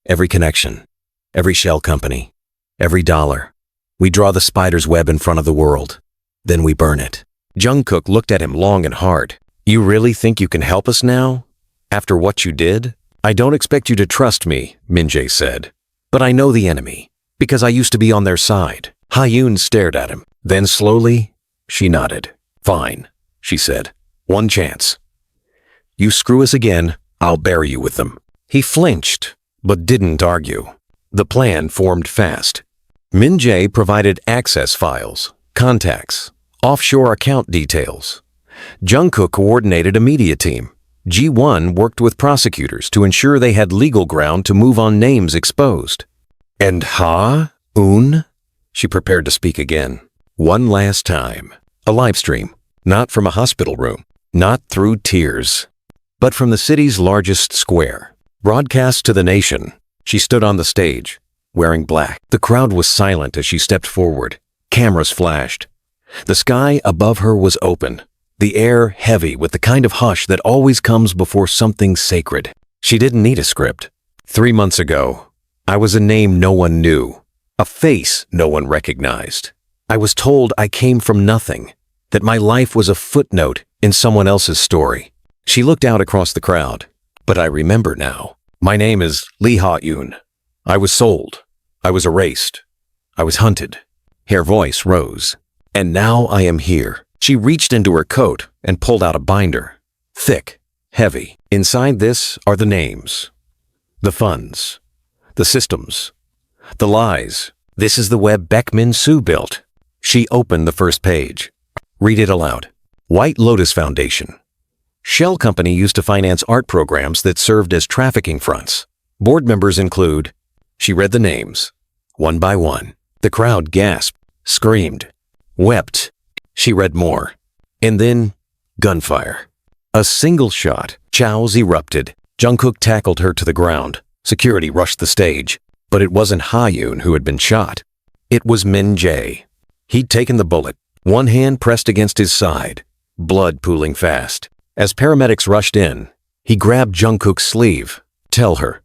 A: Every connection. Every shell company. Every dollar. We draw the spider's web in front of the world. Then we burn it." Jungkook looked at him long and hard. "You really think you can help us now? After what you did?" "I don't expect you to trust me," Min-jae said. "But I know the enemy, because I used to be on their side. Ha-yoon stared at him. Then slowly, she nodded. Fine, she said. One chance. You screw us again, I'll bury you with them. He flinched, but didn't argue. The plan formed fast. Min-jae provided access files, contacts, offshore account details. Jungkook coordinated a media team. Ji-won worked with prosecutors to ensure they had legal ground to move on names exposed. And Ha-eun? She prepared to speak again. One last time. A live stream. Not from a hospital room. Not through tears. But from the city's largest square. Broadcast to the nation. She stood on the stage, wearing black. The crowd was silent as she stepped forward. Cameras flashed. The sky above her was open. The air heavy with the kind of hush that always comes before something sacred. She didn't need a script. 3 months ago, I was a name no one knew. A face no one recognized. I was told I came from nothing, that my life was a footnote in someone else's story. She looked out across the crowd. But I remember now. My name is Lee Ha-yoon. I was sold. I was erased. I was hunted. Her voice rose. And now I am here. She reached into her coat and pulled out a binder. Thick, heavy. Inside this are the names, the funds, the systems, the lies. This is the web Baekmin-soo built. She opened the first page. Read it aloud. White Lotus Foundation. Shell Company used to finance art programs that served as trafficking fronts. Board members include... She read the names, one by one. The crowd gasped, screamed, wept. She read more. And then, gunfire. A single shot. Chows erupted. Jungkook tackled her to the ground. Security rushed the stage. But it wasn't Ha-yoon who had been shot. It was Min-jae. He'd taken the bullet, one hand pressed against his side, blood pooling fast. As paramedics rushed in, he grabbed Jungkook's sleeve. Tell her,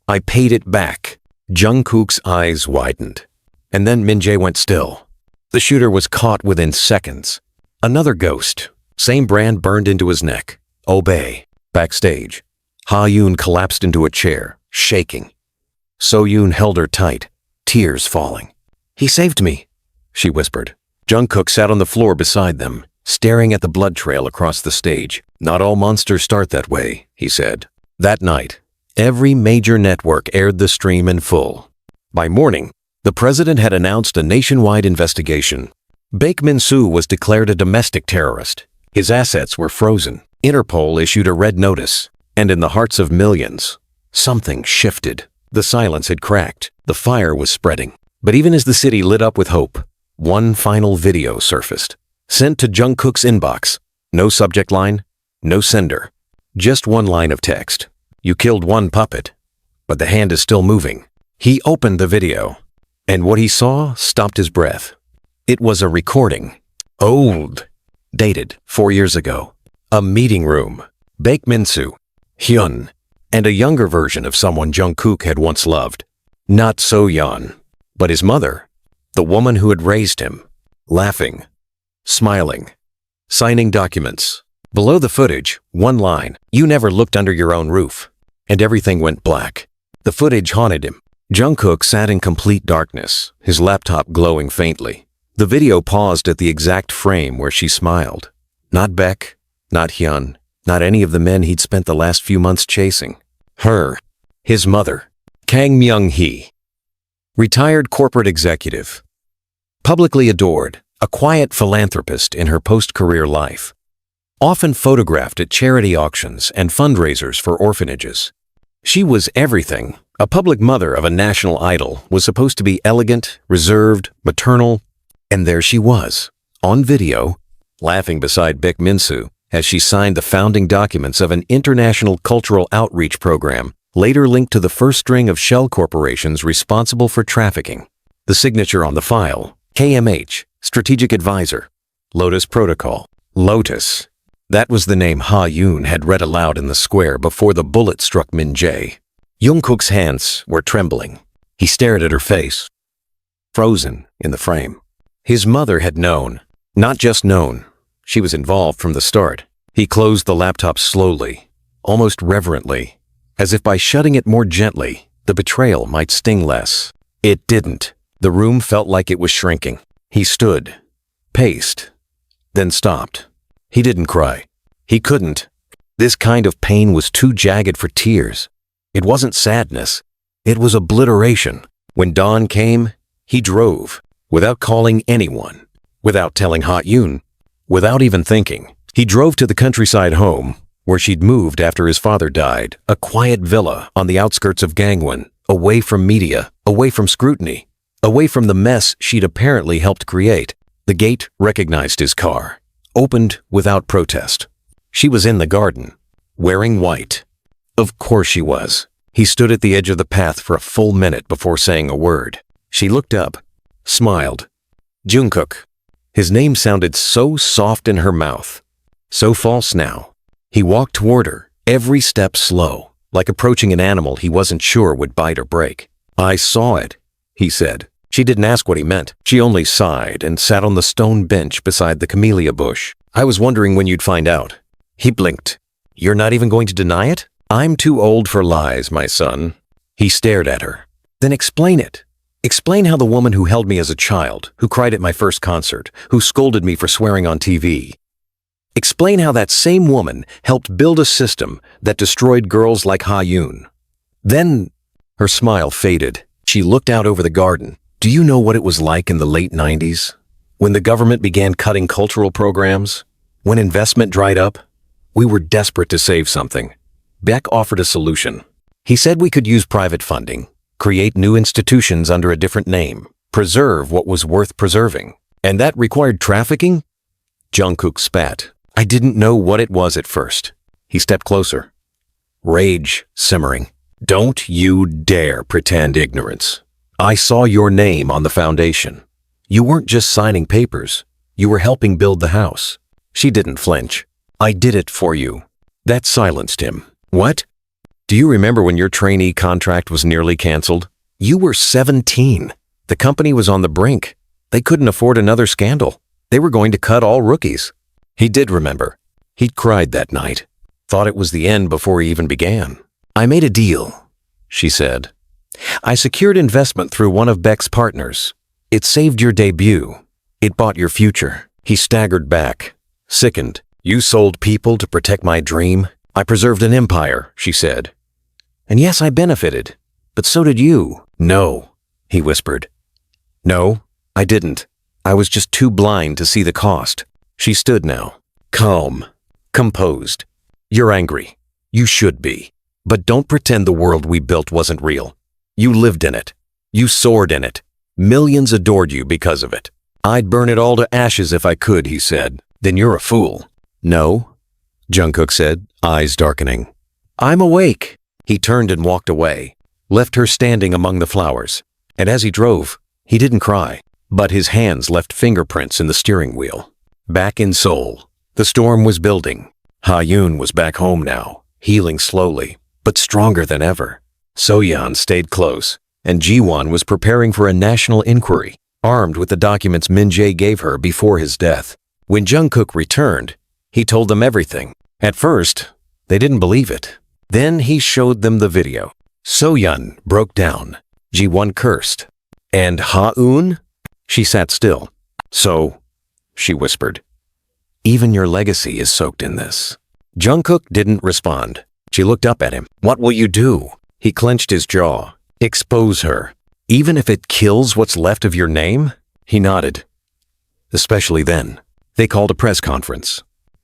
A: I paid it back. Jungkook's eyes widened. And then Min-jae went still. The shooter was caught within seconds. Another ghost, same brand burned into his neck. Obey. Backstage, Ha-yoon collapsed into a chair, shaking. So-yoon held her tight, tears falling. He saved me, she whispered. Jungkook sat on the floor beside them, staring at the blood trail across the stage. Not all monsters start that way, he said. That night, every major network aired the stream in full. By morning, the president had announced a nationwide investigation. Baekmin-soo was declared a domestic terrorist. His assets were frozen. Interpol issued a red notice. And in the hearts of millions, something shifted. The silence had cracked. The fire was spreading. But even as the city lit up with hope, one final video surfaced. Sent to Jungkook's inbox. No subject line, no sender. Just one line of text. You killed one puppet, but the hand is still moving. He opened the video, and what he saw stopped his breath. It was a recording. Old. Dated 4 years ago. A meeting room. Baekmin-soo, Hyun, and a younger version of someone Jungkook had once loved. Not So-yeon, but his mother, the woman who had raised him, laughing, smiling, signing documents. Below the footage, one line, you never looked under your own roof. And everything went black. The footage haunted him. Jungkook sat in complete darkness, his laptop glowing faintly. The video paused at the exact frame where she smiled. Not Beck, not Hyun, not any of the men he'd spent the last few months chasing. Her, his mother, Kang Myung-hee. Retired corporate executive. Publicly adored, a quiet philanthropist in her post-career life. Often photographed at charity auctions and fundraisers for orphanages. She was everything. A public mother of a national idol was supposed to be elegant, reserved, maternal, and there she was, on video, laughing beside Baekmin-soo as she signed the founding documents of an international cultural outreach program, later linked to the first string of shell corporations responsible for trafficking. The signature on the file, KMH, Strategic Advisor, Lotus Protocol, Lotus. That was the name Ha-yoon had read aloud in the square before the bullet struck Min-jae. Jungkook's hands were trembling. He stared at her face, frozen in the frame. His mother had known, not just known. She was involved from the start. He closed the laptop slowly, almost reverently, as if by shutting it more gently, the betrayal might sting less. It didn't. The room felt like it was shrinking. He stood, paced, then stopped. He didn't cry. He couldn't. This kind of pain was too jagged for tears. It wasn't sadness. It was obliteration. When dawn came, he drove, without calling anyone, without telling Taehyung, without even thinking. He drove to the countryside home, where she'd moved after his father died, a quiet villa on the outskirts of Gangwon, away from media, away from scrutiny, away from the mess she'd apparently helped create. The gate recognized his car, opened without protest. She was in the garden, wearing white. Of course she was. He stood at the edge of the path for a full minute before saying a word. She looked up, smiled. Jungkook. His name sounded so soft in her mouth, so false now. He walked toward her, every step slow, like approaching an animal he wasn't sure would bite or break. I saw it, he said. She didn't ask what he meant. She only sighed and sat on the stone bench beside the camellia bush. I was wondering when you'd find out. He blinked. You're not even going to deny it? I'm too old for lies, my son. He stared at her. Then explain it. Explain how the woman who held me as a child, who cried at my first concert, who scolded me for swearing on TV. Explain how that same woman helped build a system that destroyed girls like Taehyung. Then, her smile faded. She looked out over the garden. Do you know what it was like in the late 90s? When the government began cutting cultural programs? When investment dried up? We were desperate to save something. Beck offered a solution. He said we could use private funding, create new institutions under a different name, preserve what was worth preserving. And that required trafficking? Jungkook spat. I didn't know what it was at first. He stepped closer. Rage simmering. Don't you dare pretend ignorance. I saw your name on the foundation. You weren't just signing papers. You were helping build the house. She didn't flinch. I did it for you. That silenced him. What? Do you remember when your trainee contract was nearly canceled? You were 17. The company was on the brink. They couldn't afford another scandal. They were going to cut all rookies. He did remember. He'd cried that night. Thought it was the end before he even began. I made a deal, she said. I secured investment through one of Beck's partners. It saved your debut. It bought your future. He staggered back, sickened. You sold people to protect my dream. I preserved an empire, she said. And yes, I benefited. But so did you. No, he whispered. No, I didn't. I was just too blind to see the cost. She stood now, calm, composed. You're angry. You should be. But don't pretend the world we built wasn't real. You lived in it. You soared in it. Millions adored you because of it. I'd burn it all to ashes if I could, he said. Then you're a fool. No, Jungkook said, eyes darkening. I'm awake. He turned and walked away, left her standing among the flowers. And as he drove, he didn't cry, but his hands left fingerprints in the steering wheel. Back in Seoul, the storm was building. Taehyung was back home now, healing slowly, but stronger than ever. Soyeon stayed close, and Jiwon was preparing for a national inquiry, armed with the documents Min Jae gave her before his death. When Jungkook returned, he told them everything. At first, they didn't believe it. Then he showed them the video. Soyeon broke down. Jiwon cursed. And Taehyung? She sat still. So, she whispered, even your legacy is soaked in this. Jungkook didn't respond. She looked up at him. What will you do? He clenched his jaw. Expose her. Even if it kills what's left of your name? He nodded. Especially then. They called a press conference.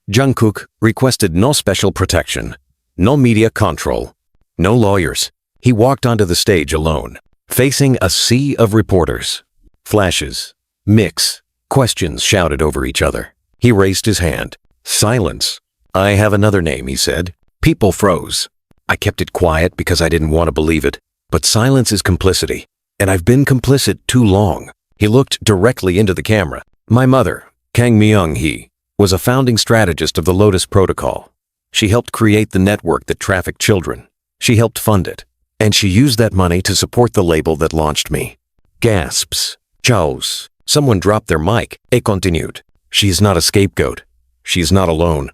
A: Jungkook requested no special protection, no media control, no lawyers. He walked onto the stage alone, facing a sea of reporters. Flashes, mix, questions shouted over each other. He raised his hand. Silence. I have another name, he said. People froze. I kept it quiet because I didn't want to believe it. But silence is complicity, and I've been complicit too long. He looked directly into the camera. My mother, Kang Myung-hee, was a founding strategist of the Lotus Protocol. She helped create the network that trafficked children. She helped fund it, and she used that money to support the label that launched me. Gasps. Chows. Someone dropped their mic. It continued. She's not a scapegoat. She's not alone.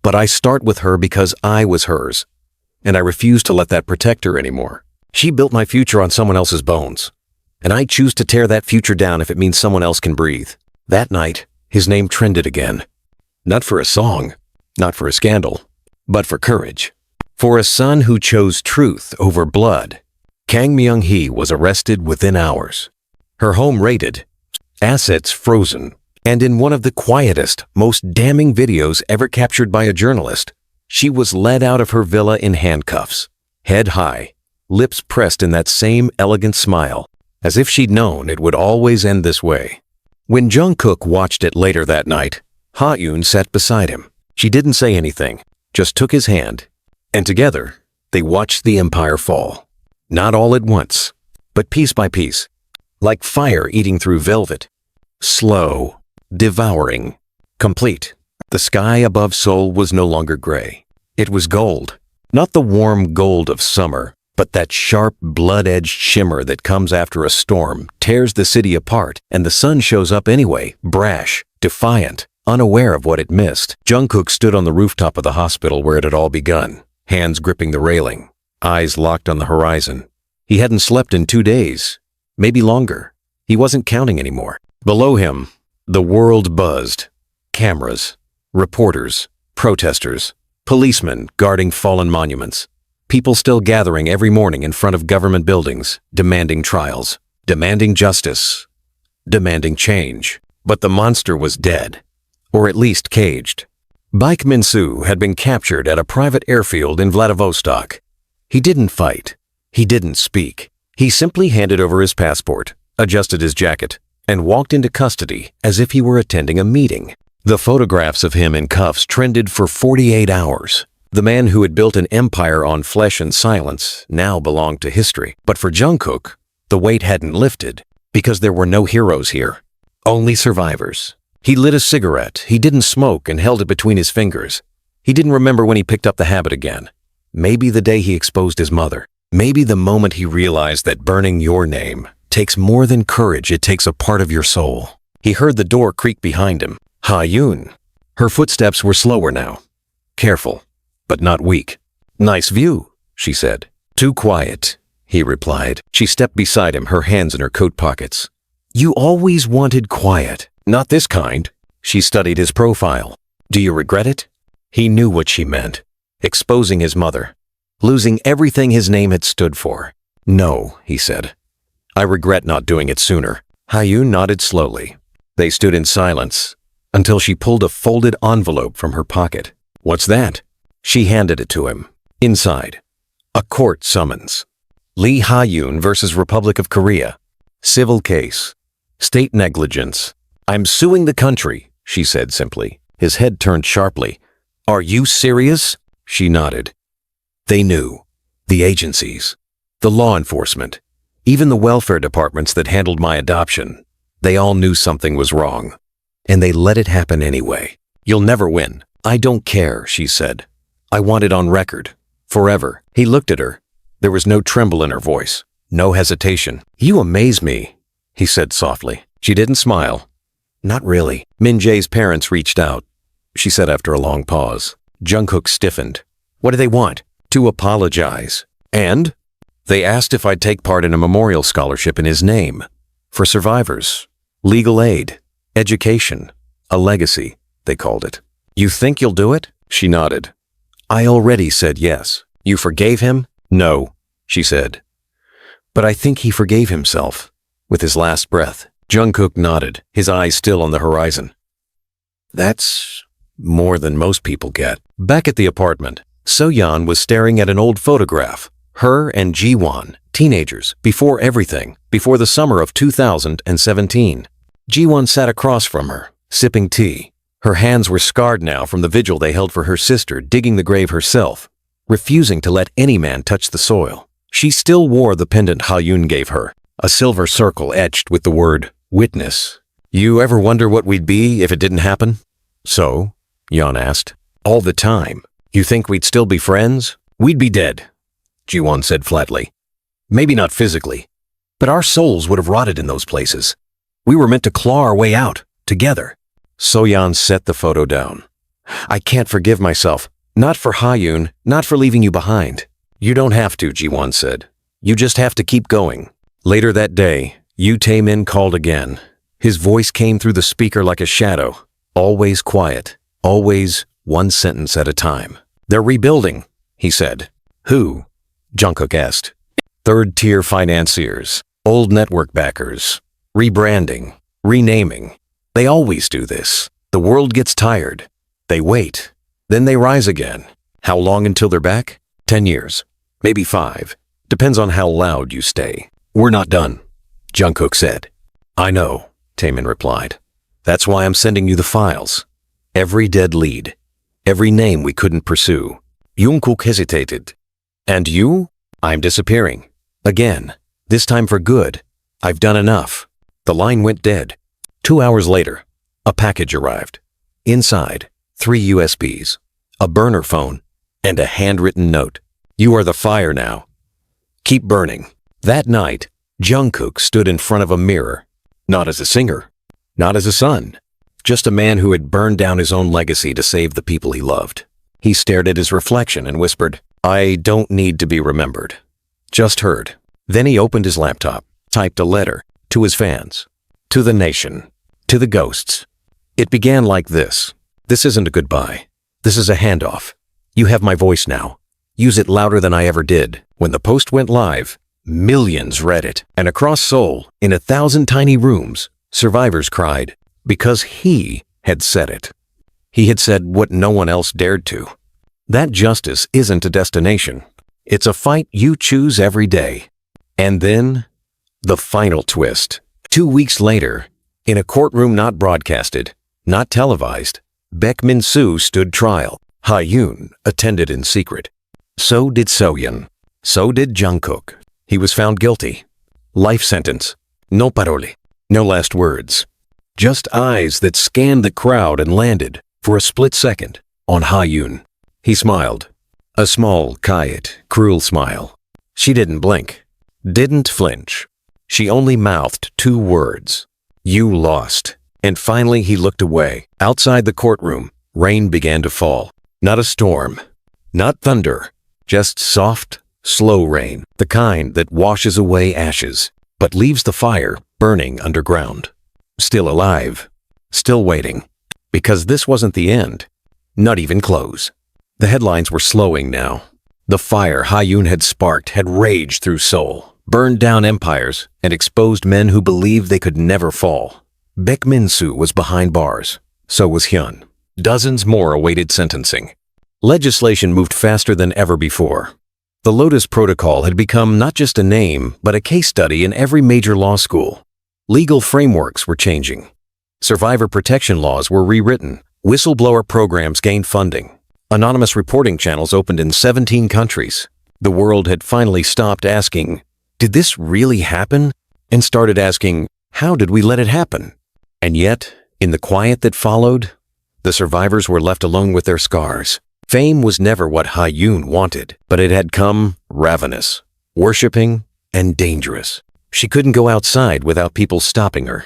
A: But I start with her because I was hers, and I refuse to let that protect her anymore. She built my future on someone else's bones. and I choose to tear that future down if it means someone else can breathe. That night, his name trended again. Not for a song, not for a scandal, but for courage. For a son who chose truth over blood. Kang Myung-hee was arrested within hours. Her home raided, assets frozen, and in one of the quietest, most damning videos ever captured by a journalist, she was led out of her villa in handcuffs, head high, lips pressed in that same elegant smile, as if she'd known it would always end this way. When Jungkook watched it later that night, Taehyung sat beside him. She didn't say anything, just took his hand, and together, they watched the empire fall. Not all at once, but piece by piece, like fire eating through velvet. Slow, devouring, complete. The sky above Seoul was no longer gray. It was gold. Not the warm gold of summer, but that sharp, blood-edged shimmer that comes after a storm, tears the city apart, and the sun shows up anyway, brash, defiant, unaware of what it missed. Jungkook stood on the rooftop of the hospital where it had all begun, hands gripping the railing, eyes locked on the horizon. He hadn't slept in 2 days, maybe longer. He wasn't counting anymore. Below him, the world buzzed. Cameras, reporters, protesters, policemen guarding fallen monuments. People still gathering every morning in front of government buildings, demanding trials, demanding justice, demanding change. But the monster was dead, or at least caged. Baek Min-soo had been captured at a private airfield in Vladivostok. He didn't fight. He didn't speak. He simply handed over his passport, adjusted his jacket, and walked into custody as if he were attending a meeting. The photographs of him in cuffs trended for 48 hours. The man who had built an empire on flesh and silence now belonged to history. But for Jungkook, the weight hadn't lifted because there were no heroes here, only survivors. He lit a cigarette. He didn't smoke and held it between his fingers. He didn't remember when he picked up the habit again. Maybe the day he exposed his mother. Maybe the moment he realized that burning your name takes more than courage, it takes a part of your soul. He heard the door creak behind him. Taehyung. Her footsteps were slower now. Careful, but not weak. Nice view, she said. Too quiet, he replied. She stepped beside him, her hands in her coat pockets. You always wanted quiet. Not this kind. She studied his profile. Do you regret it? He knew what she meant. Exposing his mother. Losing everything his name had stood for. No, he said. I regret not doing it sooner. Taehyung nodded slowly. They stood in silence until she pulled a folded envelope from her pocket. What's that? She handed it to him. Inside, a court summons. Lee Ha-yoon versus Republic of Korea. Civil case. State negligence. I'm suing the country, she said simply. His head turned sharply. Are you serious? She nodded. They knew. The agencies. The law enforcement. Even the welfare departments that handled my adoption. They all knew something was wrong. And they let it happen anyway. You'll never win. I don't care, she said. I want it on record. Forever. He looked at her. There was no tremble in her voice. No hesitation. You amaze me, he said softly. She didn't smile. Not really. Min Jae's parents reached out, she said after a long pause. Jungkook stiffened. What do they want? To apologize. And? They asked if I'd take part in a memorial scholarship in his name. For survivors. Legal aid. Education. A legacy, they called it. You think you'll do it? She nodded. I already said yes. You forgave him? No, she said. But I think he forgave himself. With his last breath. Jungkook nodded, his eyes still on the horizon. That's more than most people get. Back at the apartment, So-yeon was staring at an old photograph. Her and Jiwon, teenagers, before everything, before the summer of 2017. Jiwon sat across from her, sipping tea. Her hands were scarred now from the vigil they held for her sister, digging the grave herself, refusing to let any man touch the soil. She still wore the pendant Taehyung gave her, a silver circle etched with the word, witness. You ever wonder what we'd be if it didn't happen? So, Yeon asked. All the time. You think we'd still be friends? We'd be dead, Jiwon said flatly. Maybe not physically, but our souls would have rotted in those places. We were meant to claw our way out, together. So-yeon set the photo down. I can't forgive myself. Not for Taehyung, not for leaving you behind. You don't have to, Jiwon said. You just have to keep going. Later that day, Taemin called again. His voice came through the speaker like a shadow. Always quiet. Always one sentence at a time. They're rebuilding, he said. Who? Jungkook asked. Third-tier financiers. Old network backers. Rebranding. Renaming. They always do this. The world gets tired. They wait. Then they rise again. How long until they're back? 10 years. Maybe 5. Depends on how loud you stay. We're not done, Jungkook said. I know, Taemin replied. That's why I'm sending you the files. Every dead lead. Every name we couldn't pursue. Jungkook hesitated. And you? I'm disappearing. Again. This time for good. I've done enough. The line went dead. 2 hours later, a package arrived. Inside, 3 USBs, a burner phone, and a handwritten note. You are the fire now. Keep burning. That night, Jungkook stood in front of a mirror. Not as a singer. Not as a son. Just a man who had burned down his own legacy to save the people he loved. He stared at his reflection and whispered, I don't need to be remembered. Just heard. Then he opened his laptop, typed a letter to his fans, to the nation, to the ghosts. It began like this. This isn't a goodbye. This is a handoff. You have my voice now. Use it louder than I ever did. When the post went live, millions read it. And across Seoul, in 1,000 tiny rooms, survivors cried because he had said it. He had said what no one else dared to. That justice isn't a destination. It's a fight you choose every day. And then, the final twist. 2 weeks later, in a courtroom not broadcasted, not televised, Baekmin-soo stood trial. Taehyung attended in secret. So did Soyeon. So did Jungkook. He was found guilty. Life sentence. No parole. No last words. Just eyes that scanned the crowd and landed, for a split second, on Taehyung. He smiled. A small, quiet, cruel smile. She didn't blink. Didn't flinch. She only mouthed 2 words. You lost. And finally he looked away. Outside the courtroom, rain began to fall. Not a storm. Not thunder. Just soft, slow rain. The kind that washes away ashes, but leaves the fire burning underground. Still alive. Still waiting. Because this wasn't the end. Not even close. The headlines were slowing now. The fire Taehyung had sparked had raged through Seoul, burned down empires, and exposed men who believed they could never fall. Baekmin-soo was behind bars. So was Hyun. Dozens more awaited sentencing. Legislation moved faster than ever before. The Lotus Protocol had become not just a name, but a case study in every major law school. Legal frameworks were changing. Survivor protection laws were rewritten. Whistleblower programs gained funding. Anonymous reporting channels opened in 17 countries. The world had finally stopped asking, did this really happen? And started asking, how did we let it happen? And yet, in the quiet that followed, the survivors were left alone with their scars. Fame was never what Taehyung wanted, but it had come ravenous, worshipping, and dangerous. She couldn't go outside without people stopping her.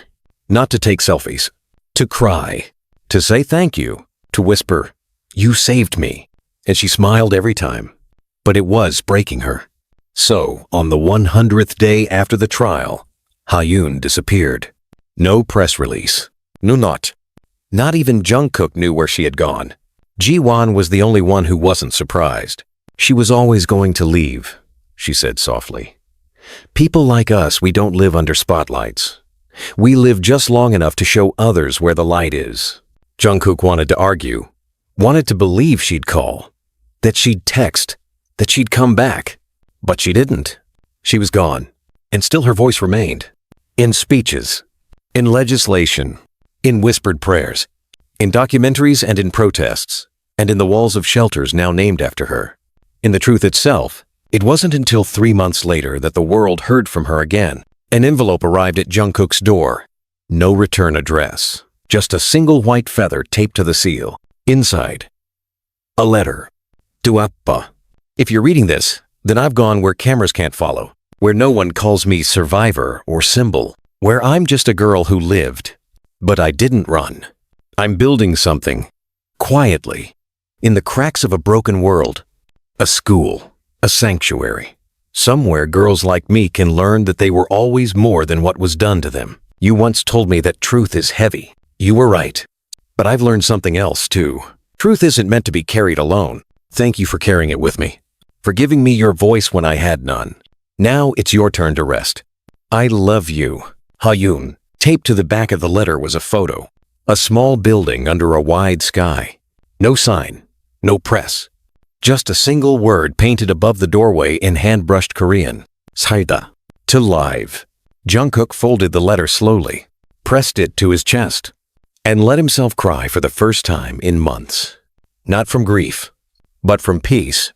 A: Not to take selfies, to cry, to say thank you, to whisper, you saved me. And she smiled every time. But it was breaking her. So, on the 100th day after the trial, Taehyung disappeared. No press release. No not. Not even Jungkook knew where she had gone. Jiwon was the only one who wasn't surprised. She was always going to leave, she said softly. People like us, we don't live under spotlights. We live just long enough to show others where the light is. Jungkook wanted to argue, wanted to believe she'd call, that she'd text, that she'd come back. But she didn't. She was gone. And still her voice remained. In speeches, in legislation, in whispered prayers, in documentaries and in protests, and in the walls of shelters now named after her. In the truth itself, it wasn't until 3 months later that the world heard from her again. An envelope arrived at Jungkook's door. No return address. Just a single white feather taped to the seal. Inside, a letter. To Appa. If you're reading this, then I've gone where cameras can't follow, where no one calls me survivor or symbol, where I'm just a girl who lived. But I didn't run. I'm building something, quietly, in the cracks of a broken world. A school, a sanctuary, Somewhere girls like me can learn that they were always more than what was done to them. You once told me that truth is heavy. You were right. But I've learned something else, too. Truth isn't meant to be carried alone. Thank you for carrying it with me. For giving me your voice when I had none. Now it's your turn to rest. I love you, Taehyung. Taped to the back of the letter was a photo. A small building under a wide sky. No sign, no press. Just a single word painted above the doorway in hand-brushed Korean. Salda. To live. Jungkook folded the letter slowly, pressed it to his chest, and let himself cry for the first time in months. Not from grief, but from peace.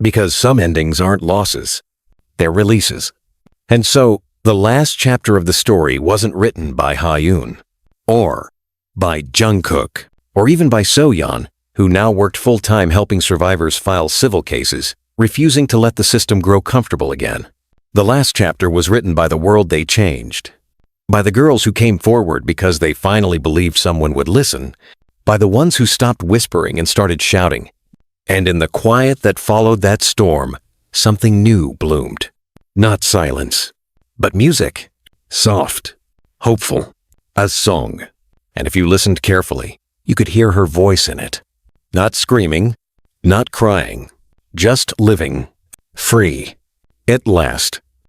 A: Because some endings aren't losses, they're releases. And so, the last chapter of the story wasn't written by Taehyung, or by Jungkook, or even by Jeon, who now worked full-time helping survivors file civil cases, refusing to let the system grow comfortable again. The last chapter was written by the world they changed, by the girls who came forward because they finally believed someone would listen, by the ones who stopped whispering and started shouting. And in the quiet that followed that storm, something new bloomed. Not silence, but music. Soft, hopeful, a song. And if you listened carefully, you could hear her voice in it. Not screaming, not crying, just living, free. At last,